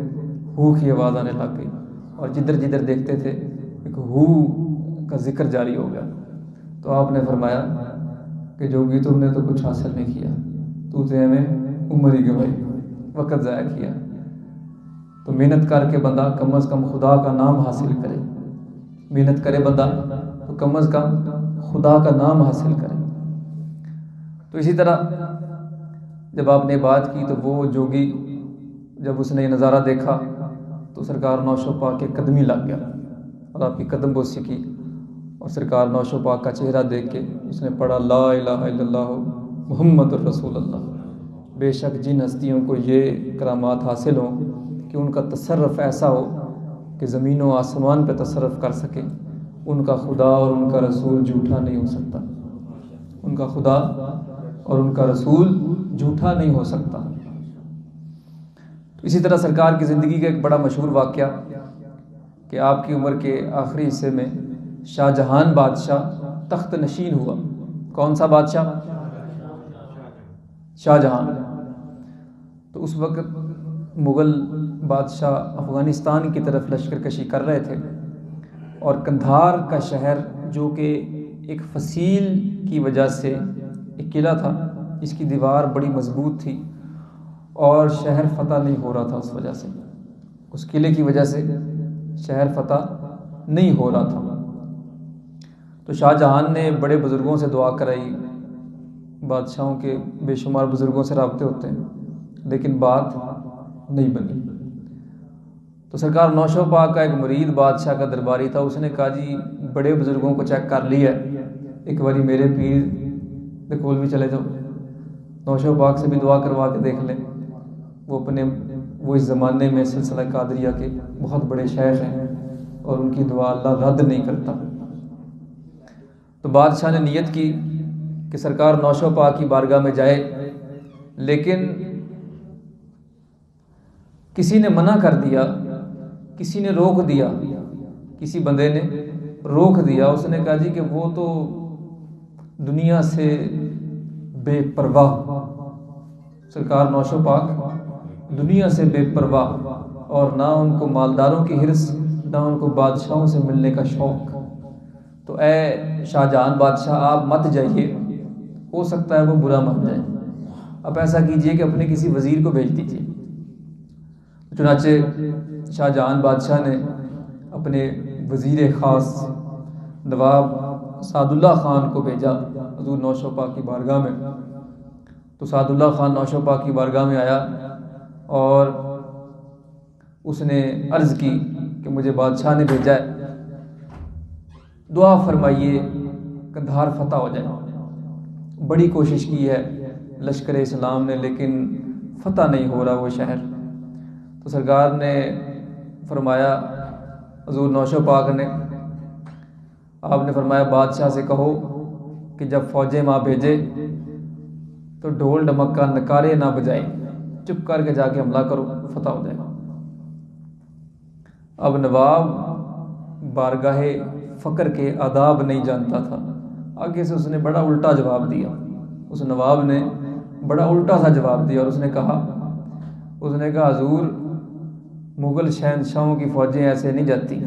ہو کی آواز آنے لگ گئی، اور جدھر جدھر دیکھتے تھے ایک ہو کا ذکر جاری ہو گیا۔ تو آپ نے فرمایا کہ جوگی تم نے تو کچھ حاصل نہیں کیا، تو نے ہمیں عمر ہی گوائی، وقت ضائع کیا۔ تو محنت کر کے بندہ کم از کم خدا کا نام حاصل کرے، محنت کرے بندہ تو کم از کم خدا کا نام حاصل کرے۔ تو اسی طرح جب آپ نے بات کی تو وہ جوگی جب اس نے یہ نظارہ دیکھا تو سرکار نوشو پاک کے قدمی لگ گیا اور آپ کی قدم بوسی کی، اور سرکار نوشو پاک کا چہرہ دیکھ کے اس نے پڑھا لا الہ الا اللہ محمد الرسول اللہ۔ بے شک جن ہستیوں کو یہ کرامات حاصل ہوں کہ ان کا تصرف ایسا ہو کہ زمین و آسمان پہ تصرف کر سکے، ان کا خدا اور ان کا رسول جھوٹا نہیں ہو سکتا، ان کا خدا اور ان کا رسول جھوٹا نہیں ہو سکتا۔ تو اسی طرح سرکار کی زندگی کا ایک بڑا مشہور واقعہ کہ آپ کی عمر کے آخری حصے میں شاہ جہان بادشاہ تخت نشین ہوا۔ کون سا بادشاہ؟ شاہ جہان۔ تو اس وقت مغل بادشاہ افغانستان کی طرف لشکر کشی کر رہے تھے، اور قندھار کا شہر جو کہ ایک فصیل کی وجہ سے ایک قلعہ تھا، اس کی دیوار بڑی مضبوط تھی اور شہر فتح نہیں ہو رہا تھا، اس وجہ سے، اس قلعے کی وجہ سے شہر فتح نہیں ہو رہا تھا۔ تو شاہ جہان نے بڑے بزرگوں سے دعا کرائی، بادشاہوں کے بے شمار بزرگوں سے رابطے ہوتے ہیں، لیکن بات نہیں بنی۔ تو سرکار نوشو پاک کا ایک مرید بادشاہ کا درباری تھا، اس نے کہا جی بڑے بزرگوں کو چیک کر لیا ہے، ایک باری میرے پیر کے کول بھی چلے جاؤ، نوشو پاک سے بھی دعا کروا کے دیکھ لیں، وہ اس زمانے میں سلسلہ قادریہ کے بہت بڑے شیخ ہیں اور ان کی دعا اللہ رد نہیں کرتا۔ تو بادشاہ نے نیت کی کہ سرکار نوشو پاک کی بارگاہ میں جائے، لیکن کسی نے منع کر دیا، کسی نے روک دیا، کسی بندے نے روک دیا۔ اس نے کہا جی کہ وہ تو دنیا سے بے پرواہ، سرکار نوشو پاک دنیا سے بے پرواہ، اور نہ ان کو مالداروں کی حرص، نہ ان کو بادشاہوں سے ملنے کا شوق، تو اے شاہ جہان بادشاہ آپ مت جائیے، ہو سکتا ہے وہ برا مان جائے، آپ ایسا کیجئے کہ اپنے کسی وزیر کو بھیج دیجئے۔ چنانچہ شاہ جہان بادشاہ نے اپنے وزیر خاص نواب سعد اللہ خان کو بھیجا حضور نوشو پاک کی بارگاہ میں۔ تو سعد اللہ خان نوشو پاک کی بارگاہ میں آیا اور اس نے عرض کی کہ مجھے بادشاہ نے بھیجا ہے، دعا فرمائیے قندھار فتح ہو جائے۔ بڑی کوشش کی ہے لشکر اسلام نے، لیکن فتح نہیں ہو رہا وہ شہر۔ تو سرکار نے فرمایا، حضور نوشو پاک نے آپ نے فرمایا بادشاہ سے کہو کہ جب فوجیں وہاں بھیجے تو ڈھول ڈمکا نکارے نہ بجائے، چپ کر کے جا کے حملہ کرو، فتح ہو جائے گا۔ اب نواب بارگاہ فقر کے آداب نہیں جانتا تھا، آگے سے اس نے بڑا الٹا جواب دیا۔ اس نواب نے بڑا الٹا سا جواب دیا اور اس نے کہا حضور مغل شہنشاہوں کی فوجیں ایسے نہیں جاتی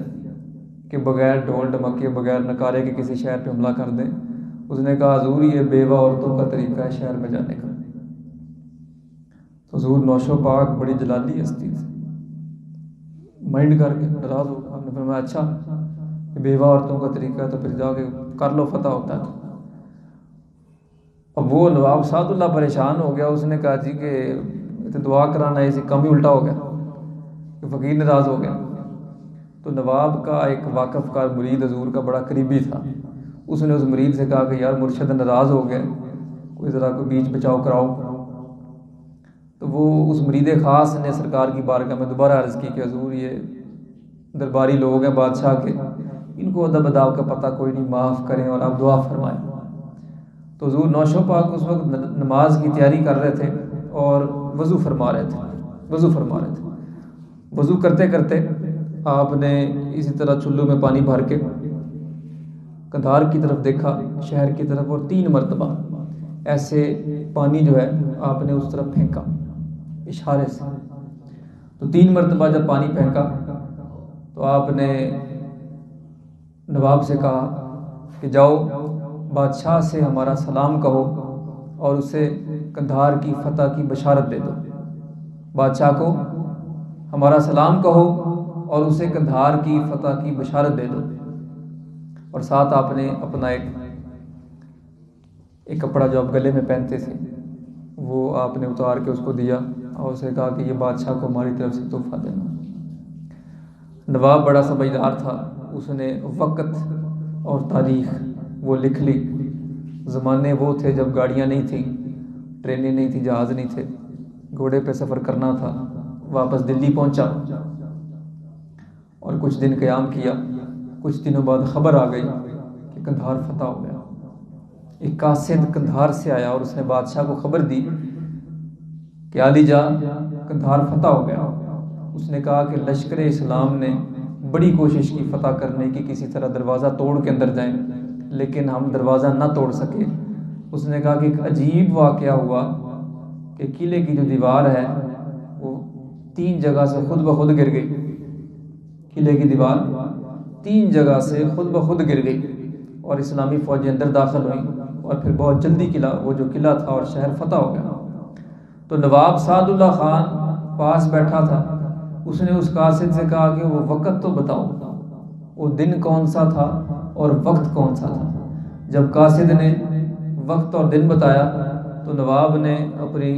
کہ بغیر ڈھول ڈمکے بغیر نکارے کے کسی شہر پہ حملہ کر دیں۔ اس نے کہا حضور یہ بیوہ عورتوں کا طریقہ ہے شہر میں جانے کا۔ تو حضور نوشو پاک بڑی جلالی ہستی تھی، مائنڈ کر کے ناراض ہو گیا۔ آپ نے فرمایا اچھا یہ بیوہ عورتوں کا طریقہ ہے تو پھر جا کے کر لو، فتح ہوتا ہے۔ اب وہ نواب سعد اللہ پریشان ہو گیا، اس نے کہا جی کہ دعا کرانا ہے، اسی کم ہی الٹا ہو گیا کہ فقیر ناراض ہو گیا۔ تو نواب کا ایک واقف کار مرید حضور کا بڑا قریبی تھا، اس نے اس مرید سے کہا کہ یار مرشد ناراض ہو گئے، کوئی بیچ بچاؤ کراؤ۔ تو وہ اس مرید خاص نے سرکار کی بارگاہ میں دوبارہ عرض کی کہ حضور یہ درباری لوگ ہیں بادشاہ کے، ان کو ادب اداب کا پتہ کوئی نہیں، معاف کریں اور آپ دعا فرمائیں۔ تو حضور نوشو پاک اس وقت نماز کی تیاری کر رہے تھے اور وضو فرما رہے تھے۔ وضو کرتے کرتے آپ نے اسی طرح چلو میں پانی بھر کے قندھار کی طرف دیکھا، شہر کی طرف، اور 3 مرتبہ ایسے پانی جو ہے آپ نے اس طرف پھینکا اشارے سے۔ تو 3 مرتبہ جب پانی پھینکا تو آپ نے نواب سے کہا کہ جاؤ بادشاہ سے ہمارا سلام کہو اور اسے قندھار کی فتح کی بشارت دے دو۔ بادشاہ کو ہمارا سلام کہو اور اسے قندھار کی فتح کی بشارت دے دو۔ اور ساتھ آپ نے اپنا ایک کپڑا جو آپ گلے میں پہنتے تھے وہ آپ نے اتار کے اس کو دیا اور اسے کہا کہ یہ بادشاہ کو ہماری طرف سے تحفہ دینا۔ نواب بڑا سمجھدار تھا، اس نے وقت اور تاریخ وہ لکھ لی۔ زمانے وہ تھے جب گاڑیاں نہیں تھیں، ٹرینیں نہیں تھیں، جہاز نہیں تھے، گھوڑے پہ سفر کرنا تھا۔ واپس دلی پہنچا اور کچھ دن قیام کیا۔ کچھ دنوں بعد خبر آ گئی کہ قندھار فتح ہو گیا۔ ایک قاصد قندھار سے آیا اور اس نے بادشاہ کو خبر دی کہ عالی جاں قندھار فتح ہو گیا۔ اس نے کہا کہ لشکر اسلام نے بڑی کوشش کی فتح کرنے کی، کسی طرح دروازہ توڑ کے اندر جائیں، لیکن ہم دروازہ نہ توڑ سکے۔ اس نے کہا کہ ایک عجیب واقعہ ہوا کہ قلعے کی جو دیوار ہے وہ 3 جگہ سے خود بخود گر گئی۔ قلعے کی دیوار 3 جگہ سے خود بخود گر گئی اور اسلامی فوجیں اندر داخل ہوئیں اور پھر بہت جلدی وہ جو قلعہ تھا اور شہر فتح ہو گیا۔ تو نواب سعد اللہ خان پاس بیٹھا تھا، اس نے اس قاصد سے کہا کہ وہ وقت تو بتاؤ، وہ دن کون سا تھا اور وقت کون سا تھا۔ جب قاصد نے وقت اور دن بتایا تو نواب نے اپنی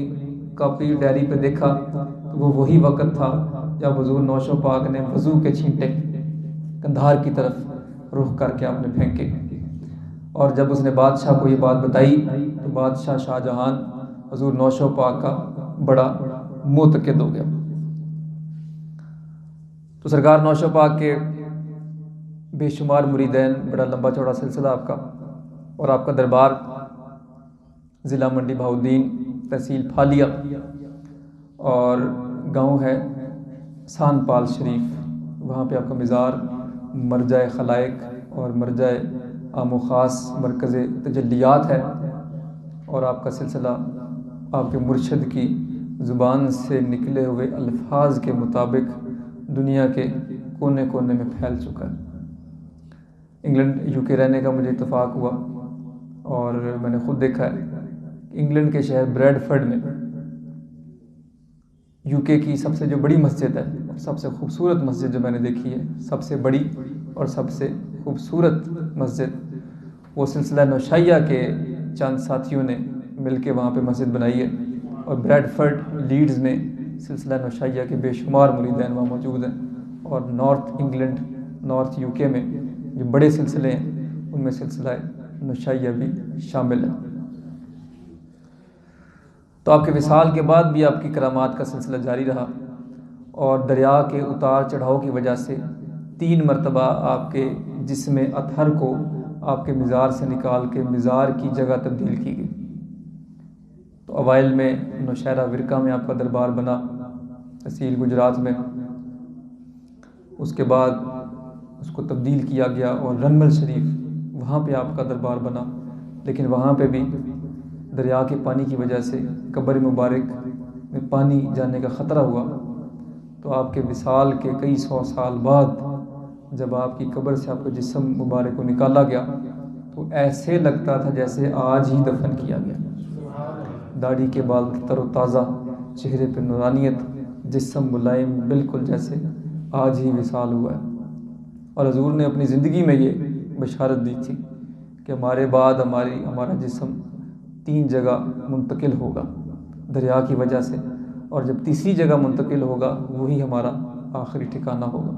کاپی ڈائری پہ دیکھا تو وہ وہی وقت تھا جب حضور نوشو پاک نے وضو کے چھینٹے قندھار کی طرف رخ کر کے آپ نے پھینکے۔ اور جب اس نے بادشاہ کو یہ بات بتائی تو بادشاہ شاہ جہان حضور نوشو پاک کا بڑا معتقد ہو گیا۔ تو سرکار نوشو پاک کے بے شمار مریدین، بڑا لمبا چوڑا سلسلہ آپ کا، اور آپ کا دربار ضلع منڈی بہاؤالدین، تحصیل پھالیا، اور گاؤں ہے سان پال شریف، وہاں پہ آپ کا مزار مرجع خلائق اور مرجع عام و خاص مرکز تجلیات ہے، اور آپ کا سلسلہ آپ کے مرشد کی زبان سے نکلے ہوئے الفاظ کے مطابق دنیا کے کونے کونے میں پھیل چکا ہے۔ انگلینڈ یو کے رہنے کا مجھے اتفاق ہوا، اور میں نے خود دیکھا ہے کہ انگلینڈ کے شہر بریڈفرڈ میں یو کے کی سب سے جو بڑی مسجد ہے، سب سے خوبصورت مسجد جو میں نے دیکھی ہے، سب سے بڑی اور سب سے خوبصورت مسجد، وہ سلسلہ نوشائیہ کے چند ساتھیوں نے مل کے وہاں پہ مسجد بنائی ہے، اور بریڈفرڈ لیڈز میں سلسلہ نوشائیہ کے بے شمار مریدین وہاں موجود ہیں، اور نارتھ انگلینڈ، نارتھ یو کے میں جو بڑے سلسلے ہیں ان میں سلسلہ نوشائیہ بھی شامل ہے۔ تو آپ کے وصال کے بعد بھی آپ کی کرامات کا سلسلہ جاری رہا، اور دریا کے اتار چڑھاؤ کی وجہ سے 3 مرتبہ آپ کے جسم اطہر کو آپ کے مزار سے نکال کے مزار کی جگہ تبدیل کی گئی۔ تو اوائل میں نوشہرہ ورکہ میں آپ کا دربار بنا، تحصیل گجرات میں، اس کے بعد اس کو تبدیل کیا گیا اور رنمل شریف وہاں پہ آپ کا دربار بنا، لیکن وہاں پہ بھی دریا کے پانی کی وجہ سے قبر مبارک میں پانی جانے کا خطرہ ہوا، تو آپ کے وصال کے کئی 100 سال بعد جب آپ کی قبر سے آپ کا جسم مبارک کو نکالا گیا تو ایسے لگتا تھا جیسے آج ہی دفن کیا گیا، داڑھی کے بال تر و تازہ، چہرے پہ نورانیت، جسم ملائم، بالکل جیسے آج ہی وصال ہوا ہے۔ اور حضور نے اپنی زندگی میں یہ بشارت دی تھی کہ ہمارے بعد ہمارا جسم 3 جگہ منتقل ہوگا دریا کی وجہ سے، اور جب تیسری جگہ منتقل ہوگا وہی ہمارا آخری ٹھکانہ ہوگا۔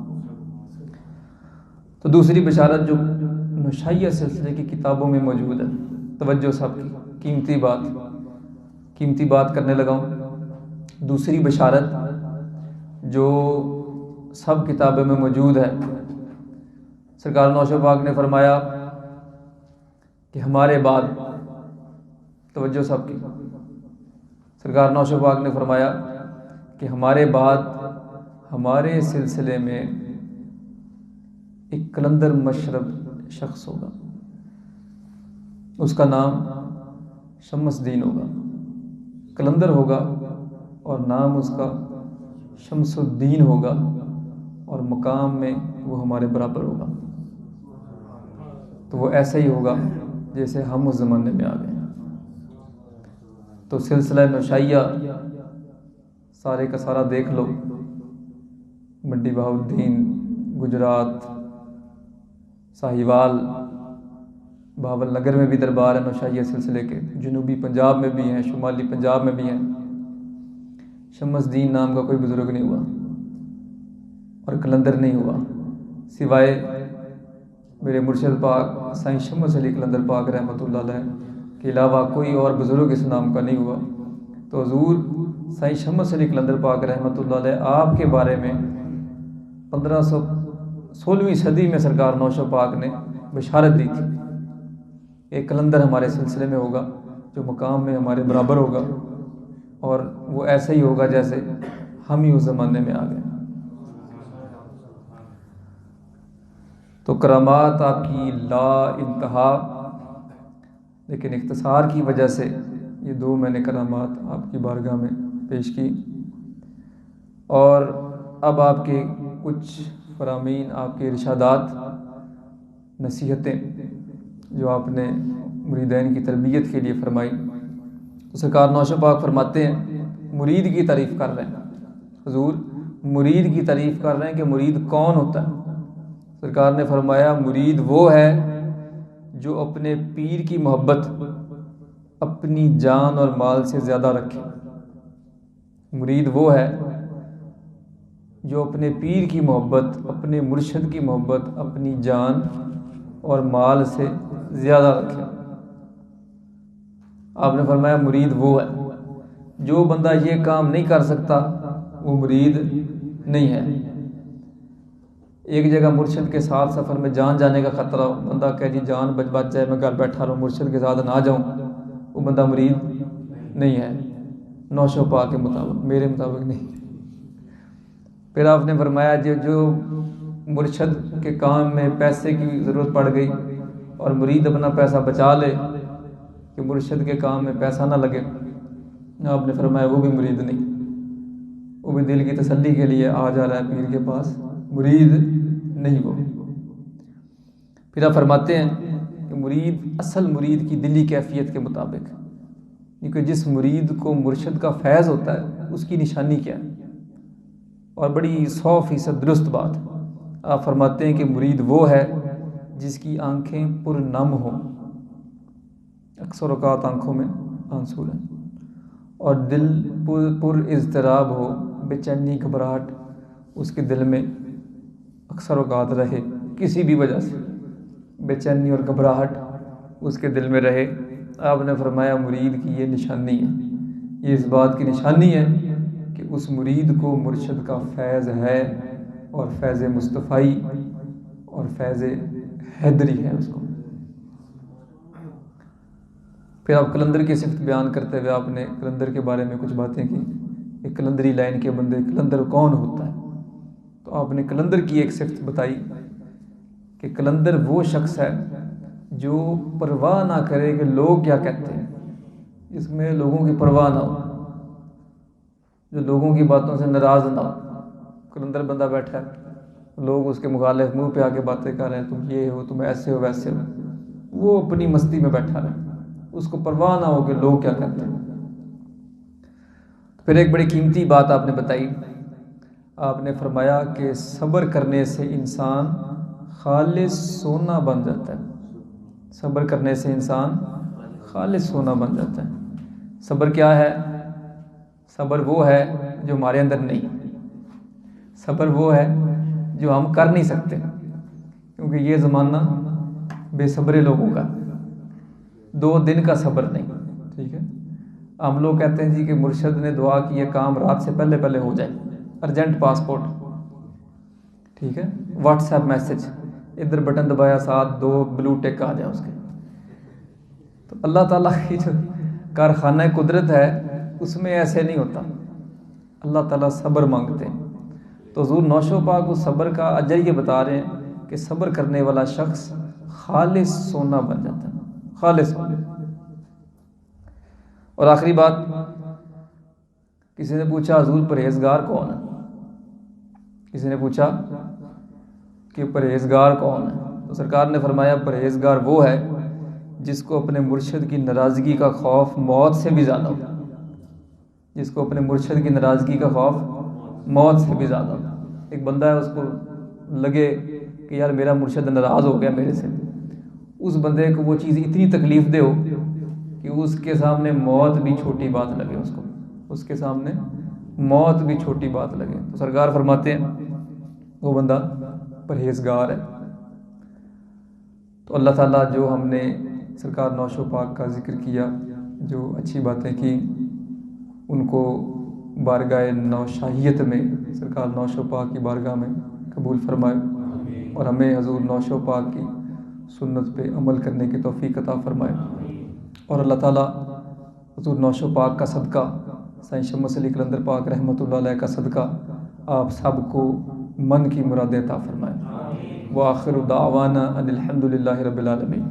تو دوسری بشارت جو نوشائیہ سلسلے کی کتابوں میں موجود ہے، توجہ صاحب کی قیمتی بات کرنے لگا ہوں۔ دوسری بشارت جو سب کتابوں میں موجود ہے، سرکار نوشہ پاک نے فرمایا کہ ہمارے بعد، توجہ صاحب کی، سرکار نوشہ پاک نے فرمایا کہ ہمارے بعد ہمارے سلسلے میں ایک قلندر مشرب شخص ہوگا، اس کا نام شمس الدین ہوگا، قلندر ہوگا اور نام اس کا شمس الدین ہوگا، اور مقام میں وہ ہمارے برابر ہوگا۔ تو وہ ایسا ہی ہوگا جیسے ہم اس زمانے میں آ گئے۔ تو سلسلہ نوشائیہ سارے کا سارا دیکھ لو، منڈی بہاؤالدین، گجرات، ساہیوال، بہاول نگر میں بھی دربار ہے نوشائیہ سلسلے کے، جنوبی پنجاب میں بھی ہیں، شمالی پنجاب میں بھی ہیں۔ شمس الدین نام کا کوئی بزرگ نہیں ہوا اور قلندر نہیں ہوا، سوائے میرے مرشد پاک سائیں شمس علی قلندر پاک رحمۃ اللہ علیہ کے علاوہ کوئی اور بزرگ اس نام کا نہیں ہوا۔ تو حضور سائیں شمس علی قلندر پاک رحمۃ اللہ علیہ آپ کے بارے میں 16ویں صدی میں سرکار نوشہ پاک نے بشارت دی تھی، ایک قلندر ہمارے سلسلے میں ہوگا جو مقام میں ہمارے برابر ہوگا، اور وہ ایسا ہی ہوگا جیسے ہم ہی اس زمانے میں آ گئے۔ تو کرامات آپ کی لا انتہا، لیکن اختصار کی وجہ سے یہ 2 میں نے کرامات آپ کی بارگاہ میں پیش کی، اور اب آپ کے کچھ فرامین، آپ کے ارشادات، نصیحتیں جو آپ نے مریدین کی تربیت کے لیے فرمائی۔ تو سرکار نوشہ پاک فرماتے ہیں، مرید کی تعریف کر رہے ہیں حضور، مرید کی تعریف کر رہے ہیں کہ مرید کون ہوتا ہے۔ سرکار نے فرمایا مرید وہ ہے جو اپنے پیر کی محبت اپنی جان اور مال سے زیادہ رکھے۔ مرید وہ ہے جو اپنے پیر کی محبت، اپنے مرشد کی محبت اپنی جان اور مال سے زیادہ رکھے۔ آپ نے فرمایا مرید وہ ہے، جو بندہ یہ کام نہیں کر سکتا وہ مرید نہیں ہے۔ ایک جگہ مرشد کے ساتھ سفر میں جان جانے کا خطرہ ہو، بندہ کہے جی جان بچ جائے، میں گھر بیٹھا رہوں، مرشد کے ساتھ نہ جاؤں، وہ بندہ مرید نہیں ہے نوشہ پاک کے مطابق، میرے مطابق نہیں۔ پھر آپ نے فرمایا جو مرشد کے کام میں پیسے کی ضرورت پڑ گئی اور مرید اپنا پیسہ بچا لے کہ مرشد کے کام میں پیسہ نہ لگے، آپ نے فرمایا وہ بھی مرید نہیں، وہ بھی دل کی تسلی کے لیے آ جا رہا ہے پیر کے پاس، مرید نہیں وہ۔ پھر آپ فرماتے ہیں کہ مرید اصل مرید کی دلی کیفیت کے مطابق، کیونکہ جس مرید کو مرشد کا فیض ہوتا ہے اس کی نشانی کیا ہے، اور بڑی 100% درست بات آپ فرماتے ہیں کہ مرید وہ ہے جس کی آنکھیں پر نم ہوں، اکثر اوقات آنکھوں میں آنسو ہیں، اور دل پر اضطراب ہو، بے چینی گھبراہٹ اس کے دل میں اکثر اوقات رہے، کسی بھی وجہ سے بے چینی اور گھبراہٹ اس کے دل میں رہے۔ آپ نے فرمایا مرید کی یہ نشانی ہے، یہ اس بات کی نشانی ہے کہ اس مرید کو مرشد کا فیض ہے، اور فیض مصطفی اور فیض حیدری ہے اس کو۔ پھر آپ کلندر کی صفت بیان کرتے ہوئے آپ نے کلندر کے بارے میں کچھ باتیں کی، ایک کلندری لائن کے بندے کلندر کون ہوتا ہے، تو آپ نے کلندر کی ایک صفت بتائی کہ کلندر وہ شخص ہے جو پرواہ نہ کرے کہ لوگ کیا کہتے ہیں، اس میں لوگوں کی پرواہ نہ ہو، جو لوگوں کی باتوں سے ناراض نہ ہو۔ کلندر بندہ بیٹھا ہے، لوگ اس کے مخالف منہ پہ آ کے باتیں کر رہے ہیں، تم یہ ہو، تم ایسے ہو، ویسے ہو، وہ اپنی مستی میں بیٹھا رہے، اس کو پرواہ نہ ہو کہ لوگ کیا کہتے ہیں۔ پھر ایک بڑی قیمتی بات آپ نے بتائی، آپ نے فرمایا کہ صبر کرنے سے انسان خالص سونا بن جاتا ہے، صبر کرنے سے انسان خالص سونا بن جاتا ہے۔ صبر کیا ہے؟ صبر وہ ہے جو ہمارے اندر نہیں، صبر وہ ہے جو ہم کر نہیں سکتے، کیونکہ یہ زمانہ بے صبرے لوگوں کا، 2 دن کا صبر نہیں، ٹھیک ہے۔ ہم لوگ کہتے ہیں جی کہ مرشد نے دعا کی یہ کام رات سے پہلے پہلے ہو جائے، ارجنٹ پاسپورٹ، ٹھیک ہے، واٹس ایپ میسج، ادھر بٹن دبایا، ساتھ 2 بلو ٹک آ جائے اس کے۔ تو اللہ تعالیٰ کی جو کارخانہ قدرت ہے اس میں ایسے نہیں ہوتا، اللہ تعالیٰ صبر مانگتے ہیں۔ تو حضور نوشو پاک اس صبر کا اجر یہ بتا رہے ہیں کہ صبر کرنے والا شخص خالص سونا بن جاتا ہے، خالص سونا۔ اور آخری بات، کسی نے پوچھا حضور پرہیزگار کون ہے، کسی نے پوچھا کہ پرہیزگار کون ہے، تو سرکار نے فرمایا پرہیزگار وہ ہے جس کو اپنے مرشد کی ناراضگی کا خوف موت سے بھی زیادہ ہو، جس کو اپنے مرشد کی ناراضگی کا خوف موت سے بھی زیادہ ہو۔ ایک بندہ ہے، اس کو لگے کہ یار میرا مرشد ناراض ہو گیا میرے سے، اس بندے کو وہ چیز اتنی تکلیف دے ہو کہ اس کے سامنے موت بھی چھوٹی بات لگے، اس کو اس کے سامنے موت بھی چھوٹی بات لگے، تو سرکار فرماتے ہیں وہ بندہ پرہیزگار ہے۔ تو اللہ تعالیٰ جو ہم نے سرکار نوشو پاک کا ذکر کیا، جو اچھی باتیں کی، ان کو بارگاہ نوشاہیت میں سرکار نوشو پاک کی بارگاہ میں قبول فرمائے، اور ہمیں حضور نوشو پاک کی سنت پہ عمل کرنے کی توفیق عطا فرمائے، اور اللہ تعالیٰ حضور نوشو پاک کا صدقہ، سائیں شمس علی کلندر پاک رحمۃ اللہ علیہ کا صدقہ آپ سب کو من کی مرادیں عطا فرمائے۔ وآخر دعوانا ان الحمد للہ رب العالمین۔